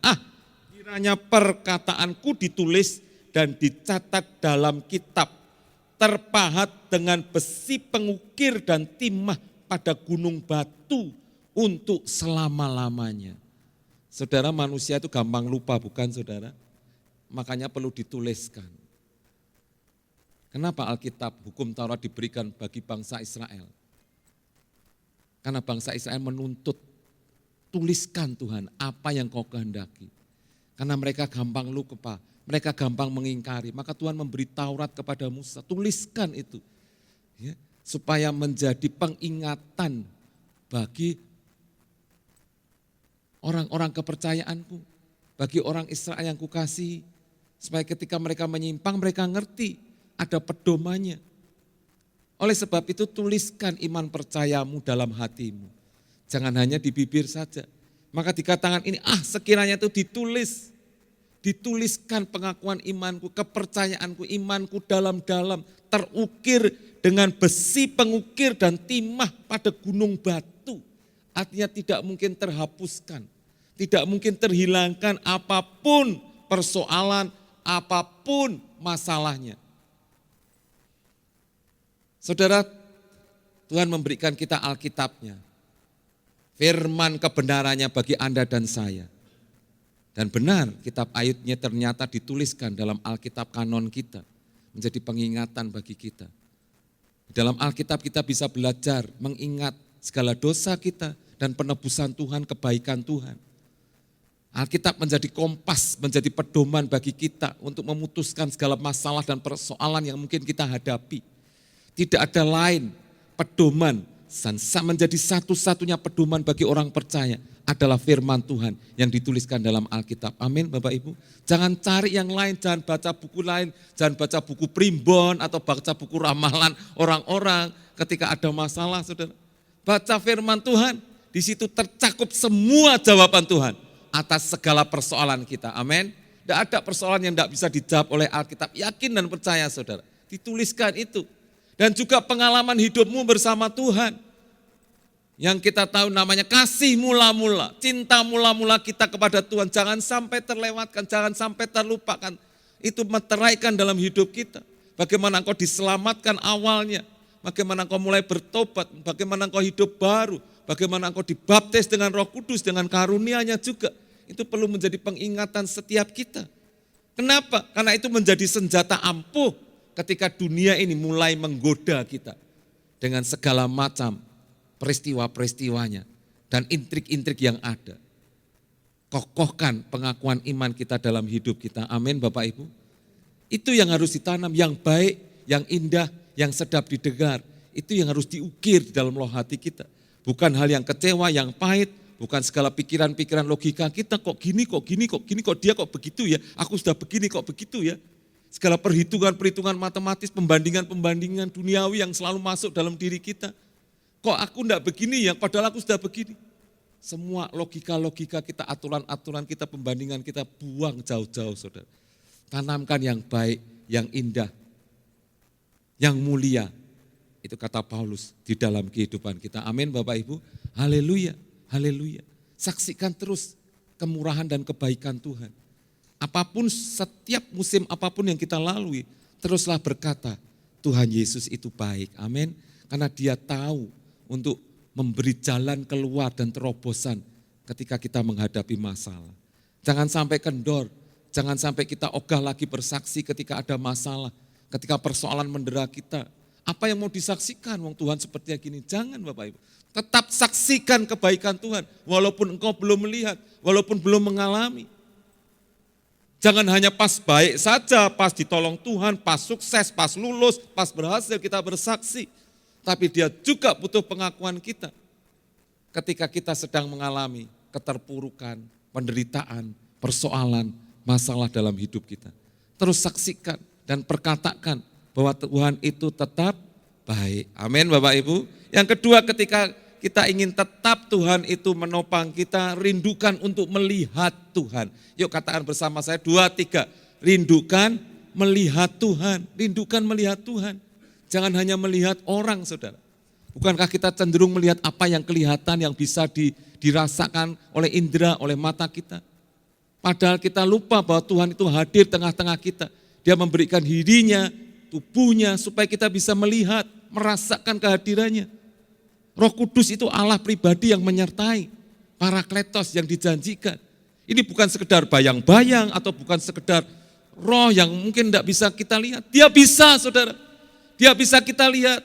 Kiranya perkataanku ditulis dan dicatat dalam kitab. Terpahat dengan besi pengukir dan timah pada gunung batu untuk selama-lamanya. Saudara, manusia itu gampang lupa bukan saudara? Makanya perlu dituliskan. Kenapa Alkitab hukum Taurat diberikan bagi bangsa Israel? Karena bangsa Israel menuntut, tuliskan Tuhan apa yang kau kehendaki. Karena mereka gampang lupa, mereka gampang mengingkari. Maka Tuhan memberi Taurat kepada Musa, tuliskan itu. Ya, supaya menjadi pengingatan bagi orang-orang kepercayaanku, bagi orang Israel yang kukasihi. Supaya ketika mereka menyimpang, mereka ngerti ada pedomannya. Oleh sebab itu tuliskan iman percayamu dalam hatimu. Jangan hanya di bibir saja. Maka dikatakan ini, sekiranya itu ditulis. Dituliskan pengakuan imanku, kepercayaanku, imanku dalam-dalam. Terukir dengan besi pengukir dan timah pada gunung batu. Artinya tidak mungkin terhapuskan. Tidak mungkin terhilangkan apapun persoalan, apapun masalahnya. Saudara, Tuhan memberikan kita Alkitabnya. Firman kebenarannya bagi Anda dan saya. Dan benar kitab Ayubnya ternyata dituliskan dalam Alkitab kanon kita. Menjadi pengingatan bagi kita. Dalam Alkitab kita bisa belajar mengingat segala dosa kita dan penebusan Tuhan, kebaikan Tuhan. Alkitab menjadi kompas, menjadi pedoman bagi kita untuk memutuskan segala masalah dan persoalan yang mungkin kita hadapi. Tidak ada lain pedoman, menjadi satu-satunya pedoman bagi orang percaya adalah firman Tuhan yang dituliskan dalam Alkitab. Amin Bapak Ibu. Jangan cari yang lain, jangan baca buku lain, jangan baca buku primbon atau baca buku ramalan orang-orang ketika ada masalah saudara. Baca firman Tuhan, di situ tercakup semua jawaban Tuhan atas segala persoalan kita. Amin. Tidak ada persoalan yang tidak bisa dijawab oleh Alkitab. Yakin dan percaya saudara. Dituliskan itu. Dan juga pengalaman hidupmu bersama Tuhan. Yang kita tahu namanya kasih mula-mula. Cinta mula-mula kita kepada Tuhan. Jangan sampai terlewatkan, jangan sampai terlupakan. itu meteraikan dalam hidup kita. Bagaimana engkau diselamatkan awalnya, bagaimana engkau mulai bertobat, bagaimana engkau hidup baru, bagaimana engkau dibaptis dengan Roh Kudus, dengan karunia-Nya juga. Itu perlu menjadi pengingatan setiap kita. Kenapa? Karena itu menjadi senjata ampuh ketika dunia ini mulai menggoda kita dengan segala macam peristiwa-peristiwanya dan intrik-intrik yang ada. Kokohkan pengakuan iman kita dalam hidup kita. Amin Bapak Ibu. Itu yang harus ditanam, yang baik, yang indah, yang sedap didengar. Itu yang harus diukir di dalam loh hati kita. Bukan hal yang kecewa, yang pahit, bukan segala pikiran-pikiran logika kita kok gini, kok dia kok begitu ya, aku sudah begini kok begitu ya. Segala perhitungan-perhitungan matematis, pembandingan-pembandingan duniawi yang selalu masuk dalam diri kita. Kok aku enggak begini ya, padahal aku sudah begini. Semua logika-logika kita, aturan-aturan kita, pembandingan kita buang jauh-jauh saudara. Tanamkan yang baik, yang indah, yang mulia. Itu kata Paulus di dalam kehidupan kita. Amin Bapak Ibu. Haleluya, haleluya. Saksikan terus kemurahan dan kebaikan Tuhan. Apapun, setiap musim apapun yang kita lalui, teruslah berkata, Tuhan Yesus itu baik. Amin. Karena Dia tahu untuk memberi jalan keluar dan terobosan ketika kita menghadapi masalah. Jangan sampai kendor, jangan sampai kita ogah lagi bersaksi ketika ada masalah, ketika persoalan mendera kita. Apa yang mau disaksikan? Wong Tuhan seperti gini. Jangan Bapak Ibu. Tetap saksikan kebaikan Tuhan, walaupun engkau belum melihat, walaupun belum mengalami. Jangan hanya pas baik saja, pas ditolong Tuhan, pas sukses, pas lulus, pas berhasil kita bersaksi. Tapi Dia juga butuh pengakuan kita ketika kita sedang mengalami keterpurukan, penderitaan, persoalan, masalah dalam hidup kita. Terus saksikan dan perkatakan bahwa Tuhan itu tetap baik. Amin Bapak Ibu. Yang kedua, ketika kita ingin tetap Tuhan itu menopang kita, rindukan untuk melihat Tuhan. Yuk katakan bersama saya, 2, 3. Rindukan melihat Tuhan, rindukan melihat Tuhan. Jangan hanya melihat orang saudara. Bukankah kita cenderung melihat apa yang kelihatan, yang bisa dirasakan oleh indera, oleh mata kita. Padahal kita lupa bahwa Tuhan itu hadir tengah-tengah kita. Dia memberikan dirinya, tubuhnya, supaya kita bisa melihat, merasakan kehadirannya. Roh Kudus itu Allah pribadi yang menyertai, Parakletos yang dijanjikan. Ini bukan sekedar bayang-bayang atau bukan sekedar roh yang mungkin tidak bisa kita lihat. Dia bisa saudara. Dia bisa kita lihat.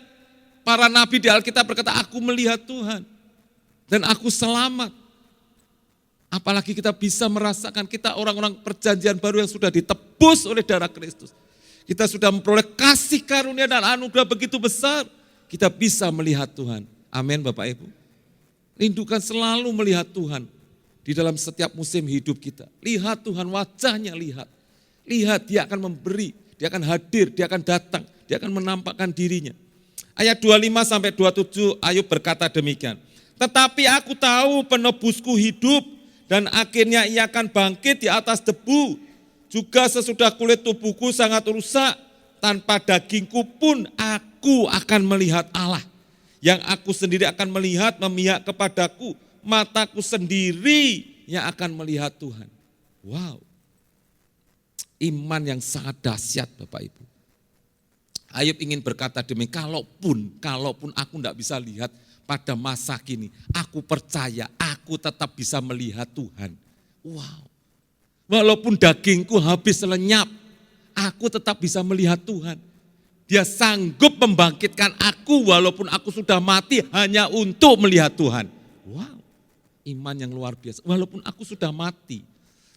Para nabi di Alkitab berkata, aku melihat Tuhan dan aku selamat. Apalagi kita bisa merasakan, kita orang-orang perjanjian baru yang sudah ditebus oleh darah Kristus. Kita sudah memperoleh kasih karunia dan anugerah begitu besar. Kita bisa melihat Tuhan. Amin Bapak Ibu. Rindukan selalu melihat Tuhan di dalam setiap musim hidup kita. Lihat Tuhan, wajahnya lihat. Lihat Dia akan memberi, Dia akan hadir, Dia akan datang. Dia akan menampakkan dirinya. Ayat 25 sampai 27 Ayub berkata demikian. Tetapi aku tahu penebusku hidup dan akhirnya Ia akan bangkit di atas debu. Juga sesudah kulit tubuhku sangat rusak, tanpa dagingku pun aku akan melihat Allah. Yang aku sendiri akan melihat memihak kepadaku. Mataku sendiri yang akan melihat Tuhan. Wow. Iman yang sangat dahsyat Bapak Ibu. Ayub ingin berkata kalaupun aku tidak bisa lihat pada masa kini, aku percaya aku tetap bisa melihat Tuhan. Wow. Walaupun dagingku habis lenyap, aku tetap bisa melihat Tuhan. Dia sanggup membangkitkan aku walaupun aku sudah mati hanya untuk melihat Tuhan. Wow. Iman yang luar biasa. Walaupun aku sudah mati,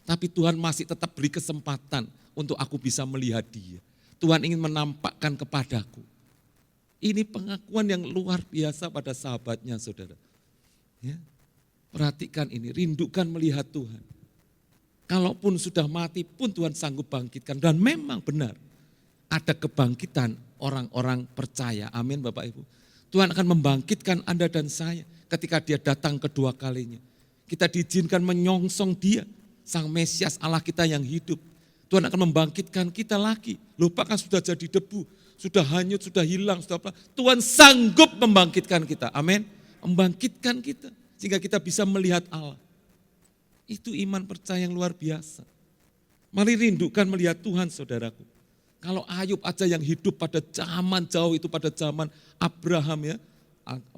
tapi Tuhan masih tetap beri kesempatan untuk aku bisa melihat Dia. Tuhan ingin menampakkan kepadaku. Ini pengakuan yang luar biasa pada sahabatnya saudara. Ya. Perhatikan ini, rindukan melihat Tuhan. Kalaupun sudah mati pun Tuhan sanggup bangkitkan. Dan memang benar, ada kebangkitan orang-orang percaya. Amin Bapak Ibu. Tuhan akan membangkitkan Anda dan saya ketika Dia datang kedua kalinya. Kita diizinkan menyongsong Dia, Sang Mesias Allah kita yang hidup. Tuhan akan membangkitkan kita lagi. Lupa kan sudah jadi debu, sudah hanyut, sudah hilang, sudah apa. Tuhan sanggup membangkitkan kita. Amin. Membangkitkan kita sehingga kita bisa melihat Allah. Itu iman percaya yang luar biasa. Mari rindukan melihat Tuhan saudaraku. Kalau Ayub aja yang hidup pada zaman jauh itu, pada zaman Abraham ya.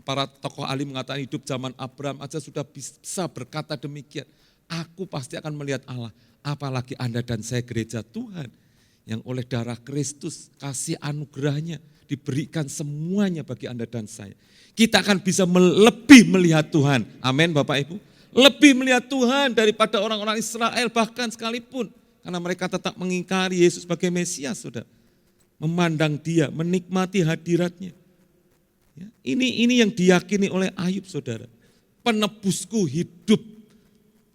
Para tokoh ahli mengatakan hidup zaman Abraham aja sudah bisa berkata demikian. Aku pasti akan melihat Allah. Apalagi Anda dan saya gereja Tuhan. Yang oleh darah Kristus kasih anugerahnya diberikan semuanya bagi Anda dan saya. Kita akan bisa lebih melihat Tuhan. Amin Bapak Ibu. Lebih melihat Tuhan daripada orang-orang Israel bahkan sekalipun. Karena mereka tetap mengingkari Yesus sebagai Mesias, saudara. Memandang dia, menikmati hadiratnya. Ya, ini yang diyakini oleh Ayub, saudara. Penebusku hidup.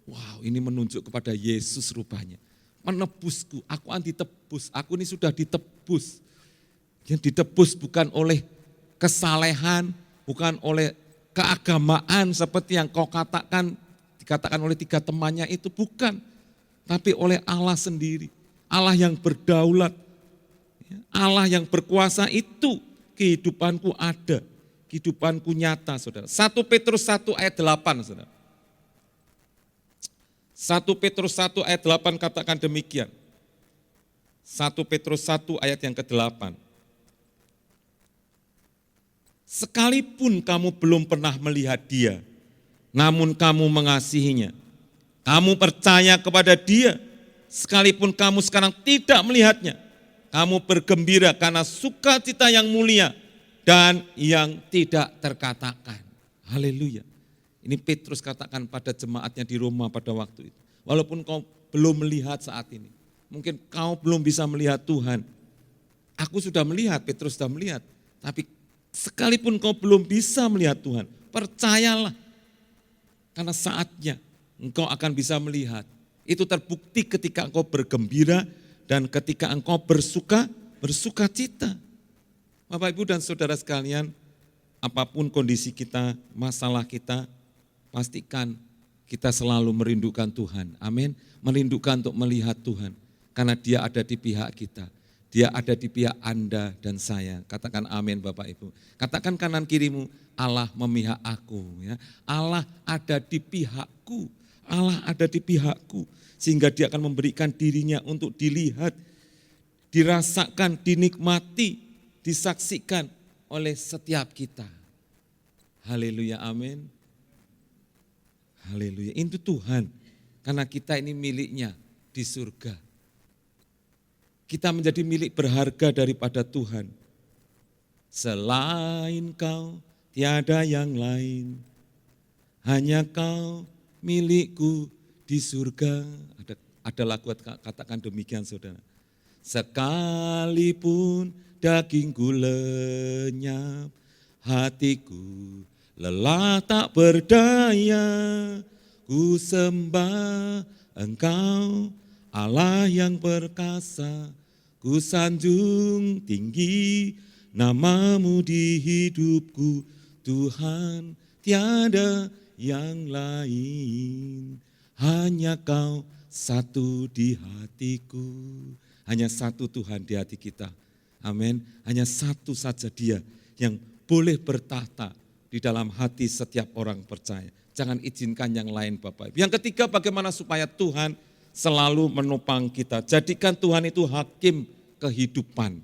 Wow, ini menunjuk kepada Yesus rupanya. Menebusku, aku anti tebus, aku ini sudah ditebus. Yang ditebus bukan oleh kesalehan, bukan oleh keagamaan seperti yang kau dikatakan oleh 3 temannya itu, bukan. Tapi oleh Allah sendiri, Allah yang berdaulat, Allah yang berkuasa itu kehidupanku ada, kehidupanku nyata saudara. 1 Petrus 1 ayat 8 saudara. 1 Petrus 1 ayat 8 katakan demikian. 1 Petrus 1 ayat yang ke-8. Sekalipun kamu belum pernah melihat dia, namun kamu mengasihinya. Kamu percaya kepada dia, sekalipun kamu sekarang tidak melihatnya. Kamu bergembira karena sukacita yang mulia dan yang tidak terkatakan. Haleluya. Ini Petrus katakan pada jemaatnya di Roma pada waktu itu. Walaupun kau belum melihat saat ini, mungkin kau belum bisa melihat Tuhan. Aku sudah melihat, Petrus sudah melihat. Tapi sekalipun kau belum bisa melihat Tuhan, percayalah. Karena saatnya engkau akan bisa melihat. Itu terbukti ketika engkau bergembira dan ketika engkau bersuka cita. Bapak, Ibu dan saudara sekalian, apapun kondisi kita, masalah kita, pastikan kita selalu merindukan Tuhan. Amin. Merindukan untuk melihat Tuhan. Karena dia ada di pihak kita. Dia ada di pihak Anda dan saya. Katakan amin Bapak Ibu. Katakan kanan kirimu, Allah memihak aku. Ya. Allah ada di pihakku. Allah ada di pihakku. Sehingga dia akan memberikan dirinya untuk dilihat, dirasakan, dinikmati, disaksikan oleh setiap kita. Haleluya, amin. Haleluya, itu Tuhan. Karena kita ini miliknya di surga. Kita menjadi milik berharga daripada Tuhan. Selain kau tiada yang lain, hanya kau milikku di surga. Ada lagu katakan demikian saudara. Sekalipun dagingku lenyap, hatiku lelah tak berdaya, ku sembah Engkau Allah yang perkasa, ku sanjung tinggi namamu di hidupku, Tuhan tiada yang lain, hanya kau satu di hatiku. Hanya satu Tuhan di hati kita. Amin. Hanya satu saja dia yang boleh bertahta di dalam hati setiap orang percaya. Jangan izinkan yang lain Bapak. Yang ketiga, bagaimana supaya Tuhan selalu menopang kita. Jadikan Tuhan itu hakim kehidupan.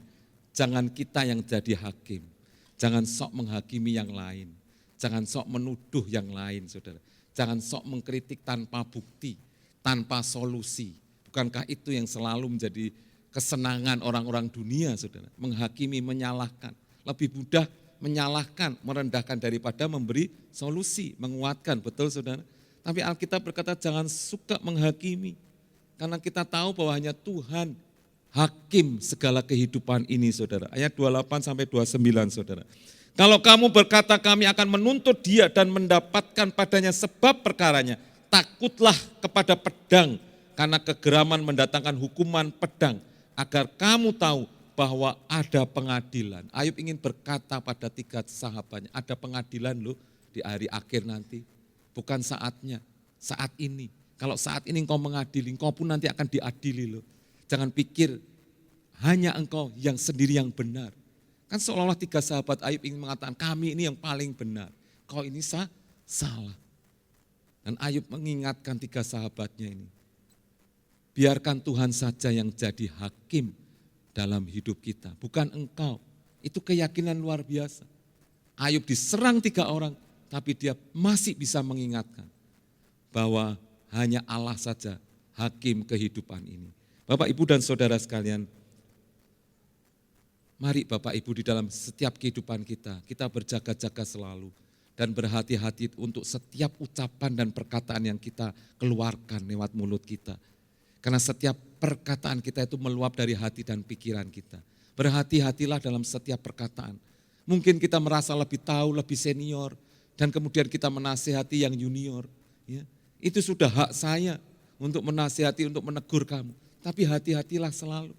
Jangan kita yang jadi hakim. Jangan sok menghakimi yang lain. Jangan sok menuduh yang lain saudara. Jangan sok mengkritik tanpa bukti, tanpa solusi. Bukankah itu yang selalu menjadi kesenangan orang-orang dunia saudara. Menghakimi, menyalahkan. Lebih mudah menyalahkan, merendahkan daripada memberi solusi, menguatkan. Betul saudara? Tapi Alkitab berkata jangan suka menghakimi. Karena kita tahu bahwa hanya Tuhan hakim segala kehidupan ini saudara. Ayat 28 sampai 29 saudara. Kalau kamu berkata kami akan menuntut dia dan mendapatkan padanya sebab perkaranya, takutlah kepada pedang, karena kegeraman mendatangkan hukuman pedang, agar kamu tahu bahwa ada pengadilan. Ayub ingin berkata pada 3 sahabatnya, ada pengadilan loh di hari akhir nanti. Bukan saatnya, saat ini. Kalau saat ini engkau mengadili, engkau pun nanti akan diadili loh. Jangan pikir hanya engkau yang sendiri yang benar. Kan seolah-olah 3 sahabat Ayub ingin mengatakan, kami ini yang paling benar. Kau ini salah. Dan Ayub mengingatkan 3 sahabatnya ini. Biarkan Tuhan saja yang jadi hakim dalam hidup kita, bukan engkau. Itu keyakinan luar biasa. Ayub diserang 3 orang, tapi dia masih bisa mengingatkan bahwa hanya Allah saja hakim kehidupan ini. Bapak, Ibu, dan saudara sekalian, mari Bapak Ibu di dalam setiap kehidupan kita berjaga-jaga selalu dan berhati-hati untuk setiap ucapan dan perkataan yang kita keluarkan lewat mulut kita. Karena setiap perkataan kita itu meluap dari hati dan pikiran kita. Berhati-hatilah dalam setiap perkataan. Mungkin kita merasa lebih tahu, lebih senior, dan kemudian kita menasihati yang junior. Ya, itu sudah hak saya untuk menasihati, untuk menegur kamu. Tapi hati-hatilah selalu.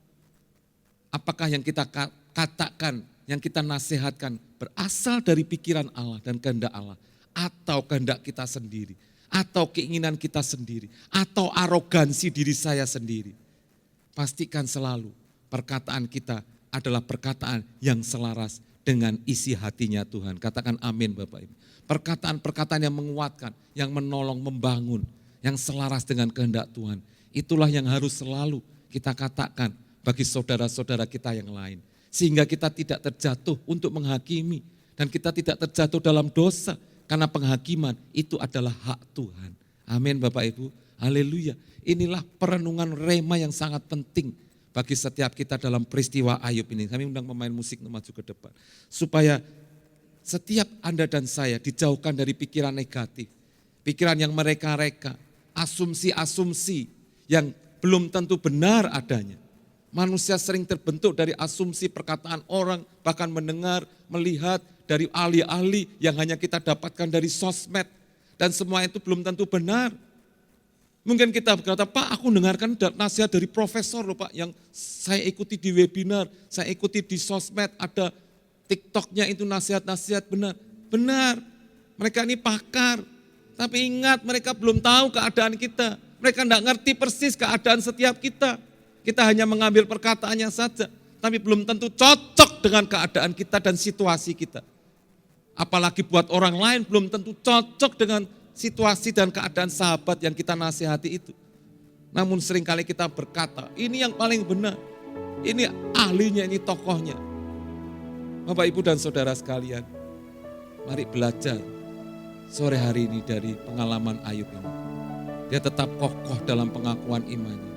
Apakah yang kita katakan, yang kita nasihatkan berasal dari pikiran Allah dan kehendak Allah, atau kehendak kita sendiri, atau keinginan kita sendiri, atau arogansi diri saya sendiri. Pastikan selalu perkataan kita adalah perkataan yang selaras dengan isi hatinya Tuhan. Katakan amin Bapak Ibu. Perkataan-perkataan yang menguatkan, yang menolong, membangun, yang selaras dengan kehendak Tuhan. Itulah yang harus selalu kita katakan bagi saudara-saudara kita yang lain. Sehingga kita tidak terjatuh untuk menghakimi dan kita tidak terjatuh dalam dosa. Karena penghakiman itu adalah hak Tuhan. Amin Bapak Ibu. Haleluya. Inilah perenungan rema yang sangat penting bagi setiap kita dalam peristiwa Ayub ini. Kami undang pemain musik untuk maju ke depan. Supaya setiap Anda dan saya dijauhkan dari pikiran negatif. Pikiran yang mereka-reka. Asumsi-asumsi yang belum tentu benar adanya. Manusia sering terbentuk dari asumsi perkataan orang, bahkan mendengar, melihat dari ahli-ahli yang hanya kita dapatkan dari sosmed. Dan semua itu belum tentu benar. Mungkin kita berkata, Pak aku dengarkan nasihat dari profesor loh Pak, yang saya ikuti di webinar, saya ikuti di sosmed, ada TikToknya itu nasihat-nasihat benar. Benar, mereka ini pakar, tapi ingat mereka belum tahu keadaan kita. Mereka tidak ngerti persis keadaan setiap kita. Kita hanya mengambil perkataannya saja, tapi belum tentu cocok dengan keadaan kita dan situasi kita. Apalagi buat orang lain belum tentu cocok dengan situasi dan keadaan sahabat yang kita nasihati itu. Namun seringkali kita berkata, ini yang paling benar, ini ahlinya, ini tokohnya. Bapak Ibu dan saudara sekalian, mari belajar sore hari ini dari pengalaman Ayub ini. Dia tetap kokoh dalam pengakuan imannya.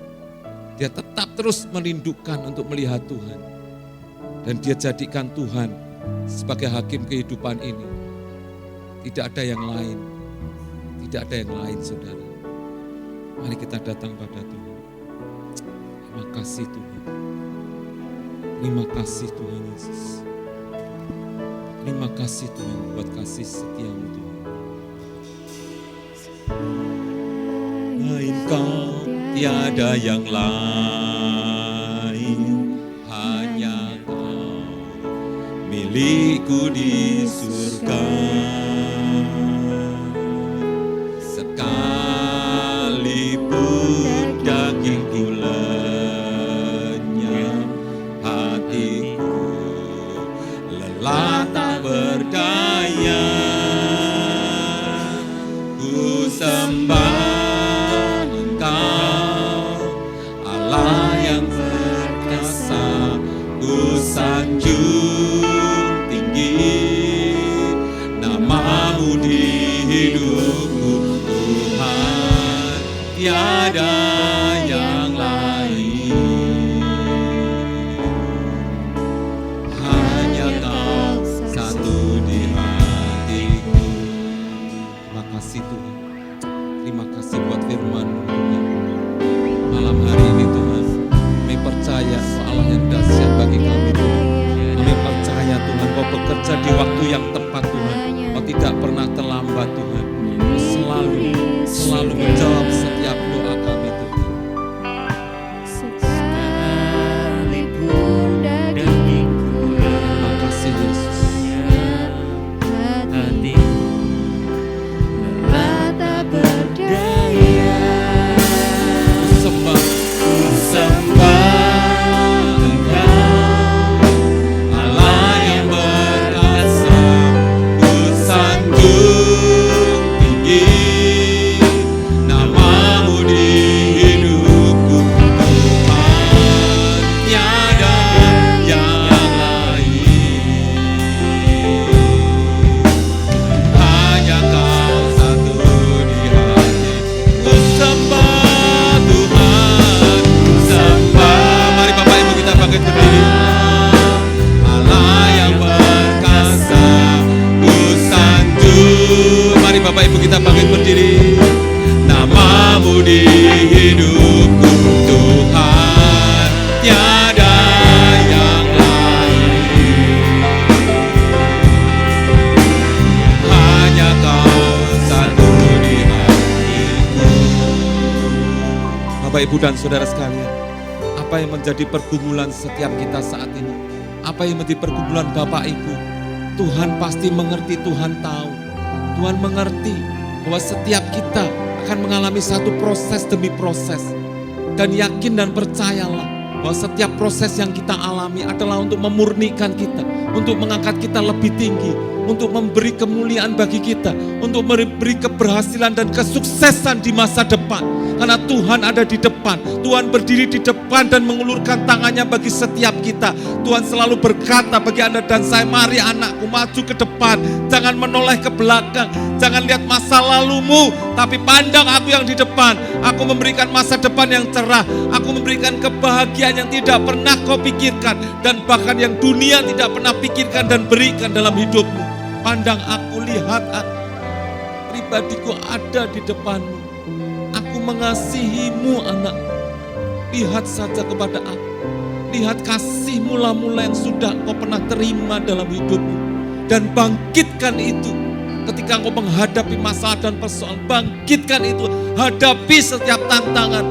Dia tetap terus merindukan untuk melihat Tuhan. Dan dia jadikan Tuhan sebagai hakim kehidupan ini. Tidak ada yang lain. Tidak ada yang lain saudara. Mari kita datang pada Tuhan. Terima kasih Tuhan. Terima kasih Tuhan Yesus. Terima kasih Tuhan buat kasih setiamu Tuhan. Engkau tiada yang lain, hanya Kau milikku di surga. Sekalipun dagingku lenyap, hatiku lelah tak berdaya, ku sembah sanjung tinggi namamu di hidupku Tuhan, tiada yang lain, hanya Kau satu di hatiku. Terima kasih Tuhan, terima kasih buat firman-Mu Tuhan. Malam hari ini Tuhan, kami percaya Allah yang dahsyat bagi kami Tuhan. Kami percaya Tuhan Kau bekerja di waktu yang tepat Tuhan. Kau tidak pernah terlambat Tuhan. Kau selalu menjawab setiap doa kami Tuhan. Terima kasih Yesus. Nama Bapak Ibu kita bangkit berdiri. Namamu di hidupku Tuhan, tiada yang lain. Hanya Kau satu di hatiku. Bapak Ibu dan saudara sekalian, apa yang menjadi pergumulan setiap kita saat ini? Apa yang menjadi pergumulan Bapak Ibu? Tuhan pasti mengerti, Tuhan tahu. Tuhan mengerti bahwa setiap kita akan mengalami satu proses demi proses. Dan yakin dan percayalah bahwa setiap proses yang kita alami adalah untuk memurnikan kita, untuk mengangkat kita lebih tinggi, untuk memberi kemuliaan bagi kita, untuk memberi keberhasilan dan kesuksesan di masa depan. Karena Tuhan ada di depan, Tuhan berdiri di depan dan mengulurkan tangannya bagi setiap kita. Tuhan selalu berkata bagi Anda dan saya, mari anakku maju ke depan, jangan menoleh ke belakang, jangan lihat masa lalumu, tapi pandang aku yang di depan. Aku memberikan masa depan yang cerah, aku memberikan kebahagiaan yang tidak pernah kau pikirkan, dan bahkan yang dunia tidak pernah pikirkan dan berikan dalam hidupmu. Pandang aku, lihat aku, pribadiku ada di depanmu. Aku mengasihimu anak. Lihat saja kepada aku. Lihat kasih mula-mula yang sudah kau pernah terima dalam hidupmu. Dan bangkitkan itu ketika engkau menghadapi masalah dan persoalan. Bangkitkan itu, hadapi setiap tantangan.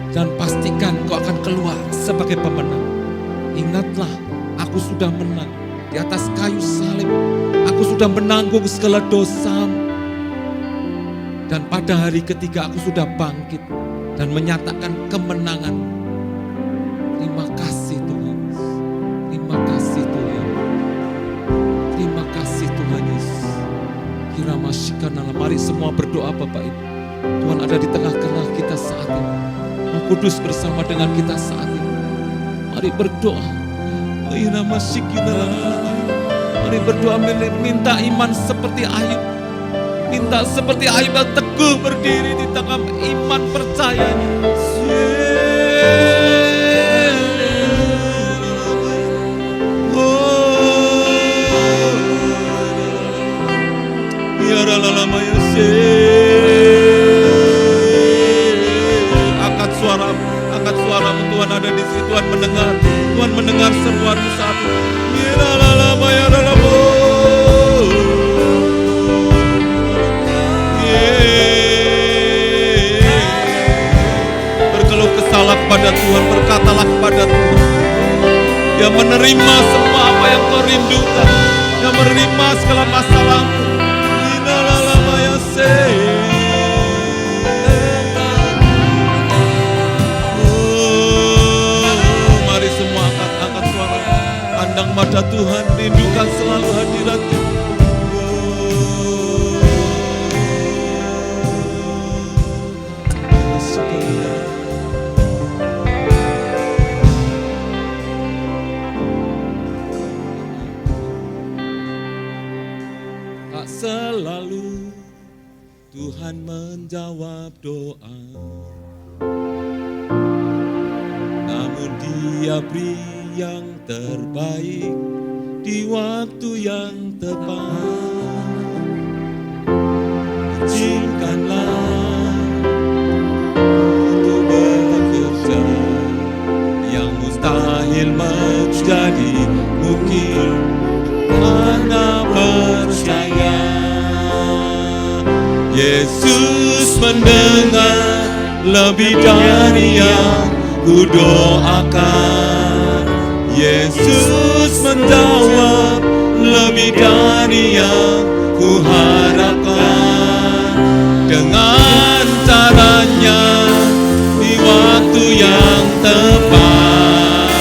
Dan pastikan kau akan keluar sebagai pemenang. Ingatlah, aku sudah menang di atas kayu salib. Aku sudah menanggung segala dosamu. Dan pada hari ketiga aku sudah bangkit dan menyatakan kemenangan. Terima kasih Tuhan. Terima kasih Tuhan. Terima kasih Tuhan Yesus. Kiramasyikanalah. Mari semua berdoa Bapak Ibu. Tuhan ada di tengah-tengah kita saat ini. Roh Kudus bersama dengan kita saat ini. Mari berdoa. Mari berdoa, minta iman seperti Ayub. Minta seperti Ayub yang teguh berdiri di tengah iman percayanya. Angkat suaramu, Tuhan ada di sini, Tuhan mendengar seruanmu saat ini. Berkeluh kepada Tuhan, berkatalah kepada Tuhan. Dia menerima semua apa yang kau rindukan. Dia menerima segala masalahmu. Mari semua angkat suara. Pandang mata Tuhan, rindukan selalu hadirat-Nya. Selalu Tuhan menjawab doa, namun Dia beri yang terbaik di waktu yang tepat. Izinkanlah untuk bekerja, yang mustahil menjadi mungkin karena percaya. Yesus mendengar lebih dari yang ku doakan. Yesus menjawab lebih dari yang ku harapkan. Dengan caranya di waktu yang tepat,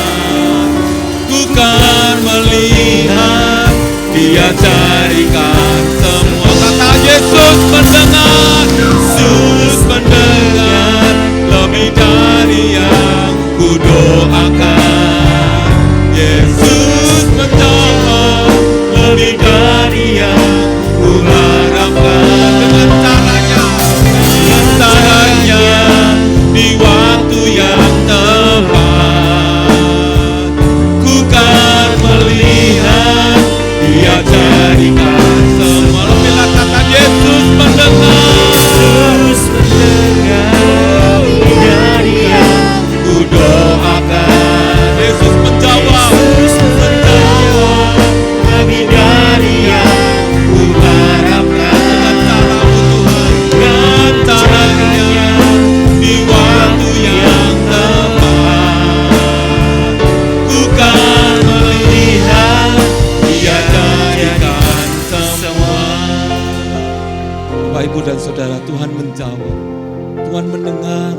ku kan melihat Dia carikan semua. Kata Yesus mendengar, Yesus mendengar lebih dari yang ku doakan. Yesus menjawab lebih dari yang ku harapkan. Dengan caranya di waktu yang tepat, ku kan melihat Dia jadikan semua. Bila kata Yesus Bapak, Ibu, dan Saudara, Tuhan menjawab. Tuhan mendengar,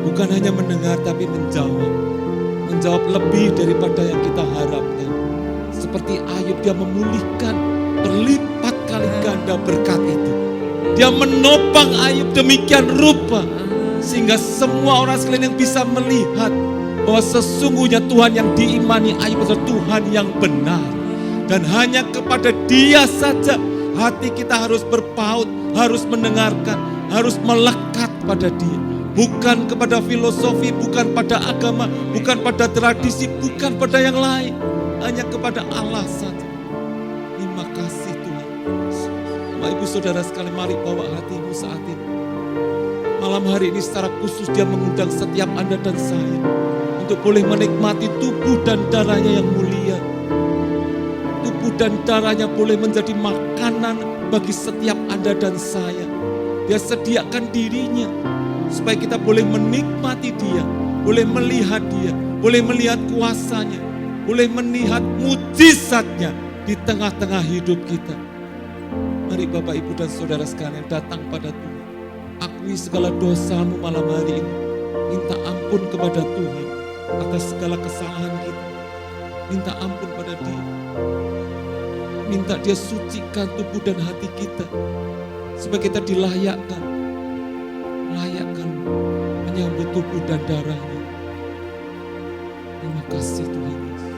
bukan hanya mendengar tapi menjawab. Menjawab lebih daripada yang kita harapkan. Seperti Ayub, dia memulihkan berlipat kali ganda berkat itu. Dia menopang Ayub demikian rupa, sehingga semua orang sekalian yang bisa melihat bahwa sesungguhnya Tuhan yang diimani Ayub adalah Tuhan yang benar. Dan hanya kepada Dia saja hati kita harus berpaut, harus mendengarkan, harus melekat pada Dia. Bukan kepada filosofi, bukan pada agama, bukan pada tradisi, bukan pada yang lain. Hanya kepada Allah saja. Terima kasih Tuhan. Bapak, Ibu, Saudara sekalian, mari bawa hatimu saat ini. Malam hari ini secara khusus Dia mengundang setiap Anda dan saya untuk boleh menikmati tubuh dan darahnya yang mulia. Tubuh dan darahnya boleh menjadi makanan bagi setiap Anda dan saya. Dia sediakan dirinya supaya kita boleh menikmati Dia, boleh melihat Dia, boleh melihat kuasanya, boleh melihat mujizatnya di tengah-tengah hidup kita. Mari Bapak, Ibu, dan Saudara sekalian datang pada Tuhan. Akui segala dosamu malam hari ini. Minta ampun kepada Tuhan atas segala kesalahan kita. Minta ampun pada Dia. Minta Dia sucikan tubuh dan hati kita supaya kita dilayakkan menyambut tubuh dan darahnya. Terima kasih Tuhan Yesus.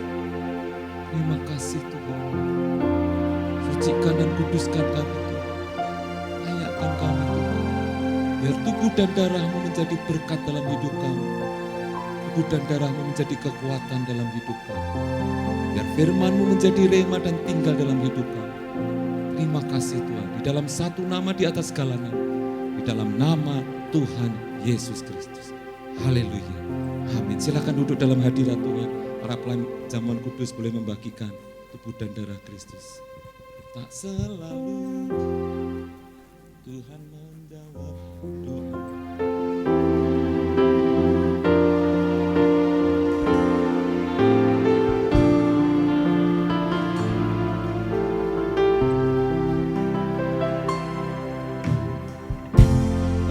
Terima kasih Tuhan. Sucikan dan kuduskan kami Tuhan. Layakkan kami Tuhan. Biar tubuh dan darahmu menjadi berkat dalam hidup kami. Tubuh dan darahmu menjadi kekuatan dalam hidup kami. Biar firman-Mu menjadi rema dan tinggal dalam hidup kami. Terima kasih Tuhan. Di dalam satu nama di atas segala nama. Di dalam nama Tuhan Yesus Kristus. Haleluya. Amin. Silakan duduk dalam hadirat Tuhan. Para pelayan jamuan kudus boleh membagikan tubuh dan darah Kristus. Tak selalu Tuhan menjawab doa.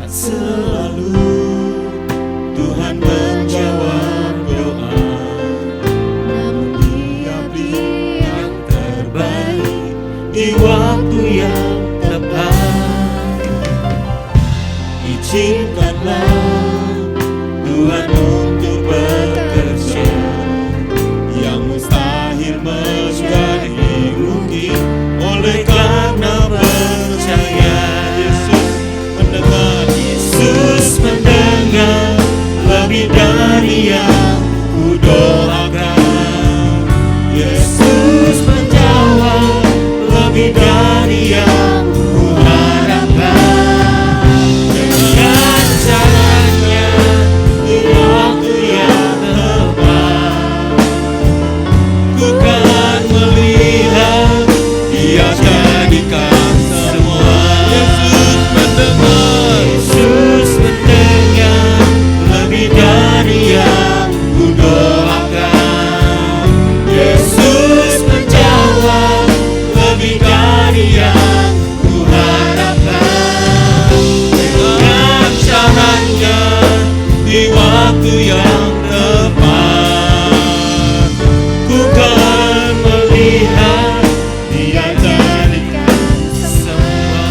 Selalu Tuhan menjawab doa, namun Dia beri yang terbaik di waktu yang tepat. Izinkanlah Tuhan untuk bekerja, yang mustahil menjadi mungkin oleh karena percaya. Yesus mendengar lebih dari yang ku doakan. Yesus menjawab lebih dari yang ku harapkan. Dengan caranya di waktu yang tepat, ku kan melihat Dia jadikan semua. Yesus mendengar lebih dari yang ku doakan. Yesus menjawab lebih dari yang ku harapkan. Dengan caranya di waktu yang tepat, ku kan melihat Dia jadikan semua.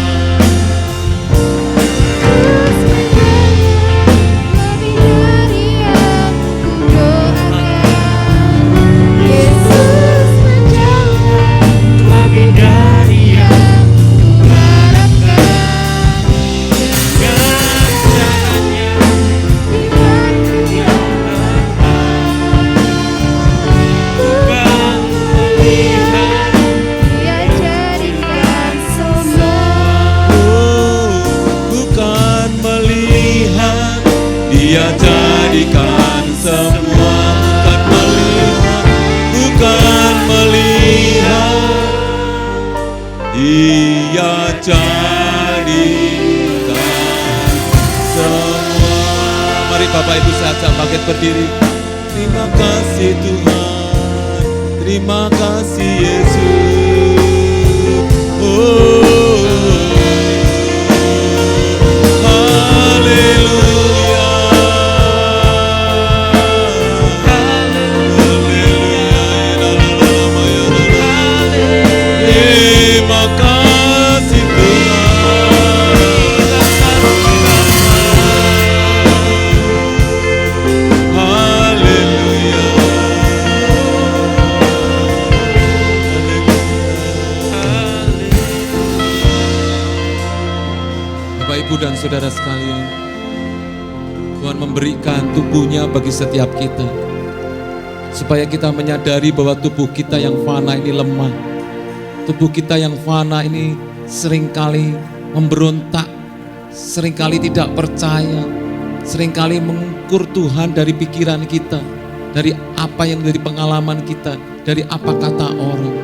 Dia jadikan semua. Bukan melihat, Dia jadikan semua. Mari Bapak Ibu saya ajak bangkit berdiri. Terima kasih Tuhan, terima kasih Yesus. Oh, kasih Tuhan. Haleluya. Bapak, Ibu, dan saudara sekalian, Tuhan memberikan tubuhnya bagi setiap kita, supaya kita menyadari bahwa tubuh kita yang fana ini lemah. Tubuh kita yang fana ini seringkali memberontak, seringkali tidak percaya, seringkali mengukur Tuhan dari pikiran kita, dari apa yang dari pengalaman kita, dari apa kata orang.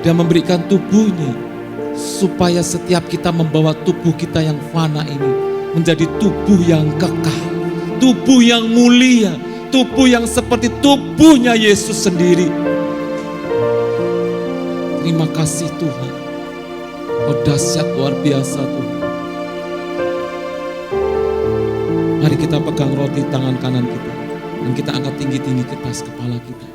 Dia memberikan tubuhnya supaya setiap kita membawa tubuh kita yang fana ini menjadi tubuh yang kekal, tubuh yang mulia, tubuh yang seperti tubuhnya Yesus sendiri. Terima kasih Tuhan. Oh, dahsyat luar biasa Tuhan. Mari kita pegang roti tangan kanan kita dan kita angkat tinggi-tinggi ke atas kepala kita.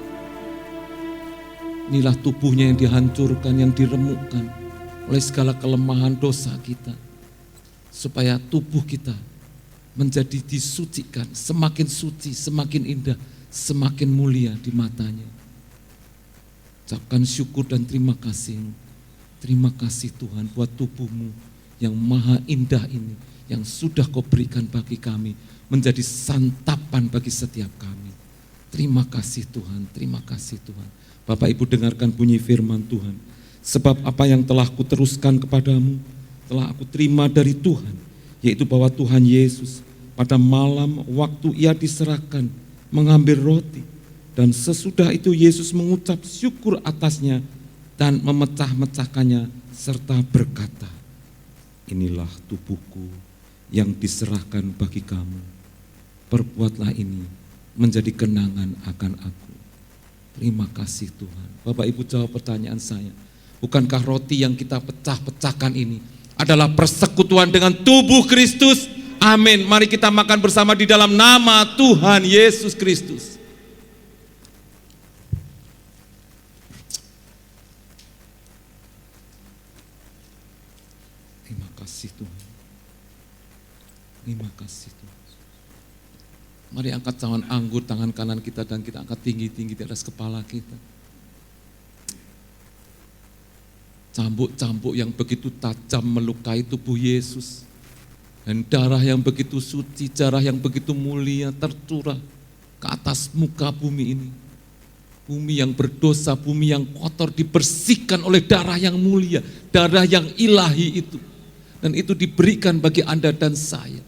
Inilah tubuhnya yang dihancurkan, yang diremukkan oleh segala kelemahan dosa kita, supaya tubuh kita menjadi disucikan, semakin suci, semakin indah, semakin mulia di matanya. Ucapkan syukur dan terima kasih. Terima kasih Tuhan buat tubuhmu yang maha indah ini, yang sudah kau berikan bagi kami, menjadi santapan bagi setiap kami. Terima kasih Tuhan, terima kasih Tuhan. Bapak Ibu, dengarkan bunyi firman Tuhan. Sebab apa yang telah kuteruskan kepadamu, telah aku terima dari Tuhan, yaitu bahwa Tuhan Yesus pada malam waktu ia diserahkan mengambil roti, dan sesudah itu Yesus mengucap syukur atasnya dan memecah-mecahkannya serta berkata, inilah tubuhku yang diserahkan bagi kamu. Perbuatlah ini menjadi kenangan akan aku. Terima kasih Tuhan. Bapak Ibu, jawab pertanyaan saya. Bukankah roti yang kita pecah-pecahkan ini adalah persekutuan dengan tubuh Kristus? Amin. Mari kita makan bersama di dalam nama Tuhan Yesus Kristus. Terima kasih Tuhan. Terima kasih Tuhan. Mari angkat cawan anggur tangan kanan kita dan kita angkat tinggi-tinggi di atas kepala kita. Cambuk-cambuk yang begitu tajam melukai tubuh Yesus. Dan darah yang begitu suci, darah yang begitu mulia tercurah ke atas muka bumi ini. Bumi yang berdosa, bumi yang kotor dibersihkan oleh darah yang mulia, darah yang ilahi itu. Dan itu diberikan bagi Anda dan saya.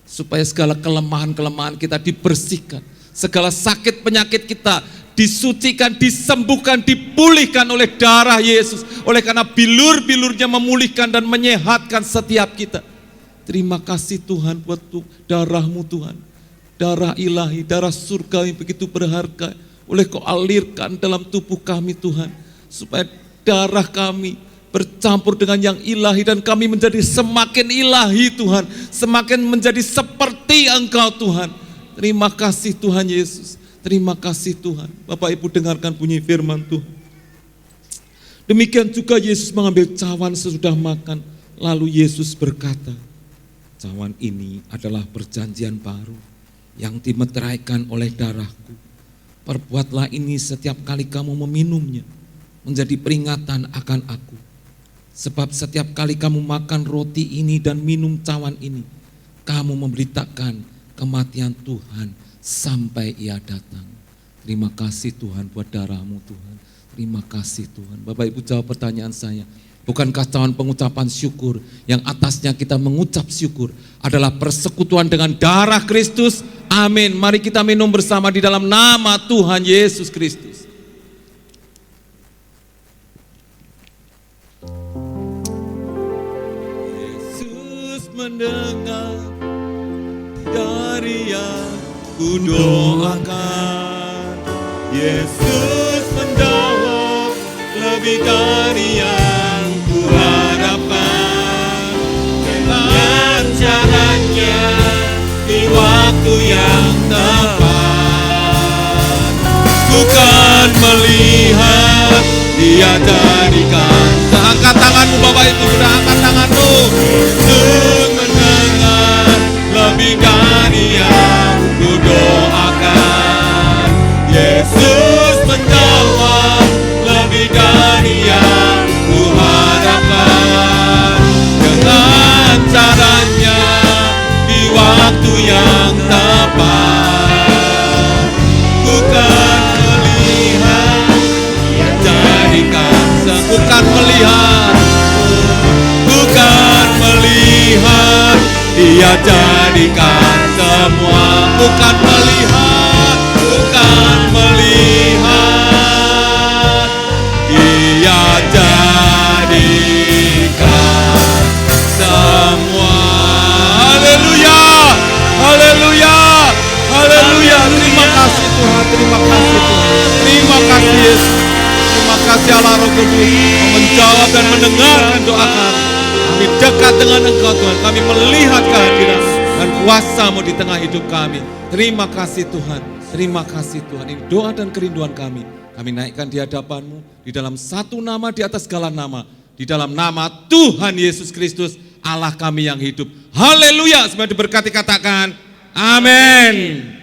Supaya segala kelemahan-kelemahan kita dibersihkan. Segala sakit penyakit kita disucikan, disembuhkan, dipulihkan oleh darah Yesus. Oleh karena bilur-bilurnya memulihkan dan menyehatkan setiap kita. Terima kasih Tuhan buat darah-Mu Tuhan. Darah ilahi, darah surga yang begitu berharga. Oleh Kau alirkan dalam tubuh kami Tuhan. Supaya darah kami bercampur dengan yang ilahi dan kami menjadi semakin ilahi Tuhan. Semakin menjadi seperti Engkau Tuhan. Terima kasih Tuhan Yesus. Terima kasih Tuhan. Bapak Ibu, dengarkan bunyi firman Tuhan. Demikian juga Yesus mengambil cawan sesudah makan. Lalu Yesus berkata, cawan ini adalah perjanjian baru yang dimeteraikan oleh darahku. Perbuatlah ini setiap kali kamu meminumnya, menjadi peringatan akan aku. Sebab setiap kali kamu makan roti ini dan minum cawan ini, kamu memberitakan kematian Tuhan sampai ia datang. Terima kasih Tuhan buat darah-Mu Tuhan. Terima kasih Tuhan. Bapak Ibu, jawab pertanyaan saya. Bukankah cawan pengucapan syukur yang atasnya kita mengucap syukur adalah persekutuan dengan darah Kristus? Amin. Mari kita minum bersama di dalam nama Tuhan Yesus Kristus. Yesus mendengar dari yang ku doakan. Yesus menjawab lebih dari yang ku harapkan. Dengan caranya di waktu yang tepat, bukan melihat Dia jadikan. Angkat tanganmu melihat, bukan melihat, Dia jadikan semua. Bukan melihat, bukan melihat, Dia jadikan semua. Haleluya, haleluya, haleluya. Terima kasih Tuhan, terima kasih Tuhan. Terima kasih Yesus. Terima kasih Allah Roh Kudus menjawab dan mendengarkan doa kami. Kami dekat dengan Engkau Tuhan. Kami melihat kehadiran dan kuasa-Mu di tengah hidup kami. Terima kasih Tuhan. Terima kasih Tuhan. Ini doa dan kerinduan kami. Kami naikkan di hadapan-Mu di dalam satu nama di atas segala nama. Di dalam nama Tuhan Yesus Kristus, Allah kami yang hidup. Haleluya. Semoga diberkati, katakan amin.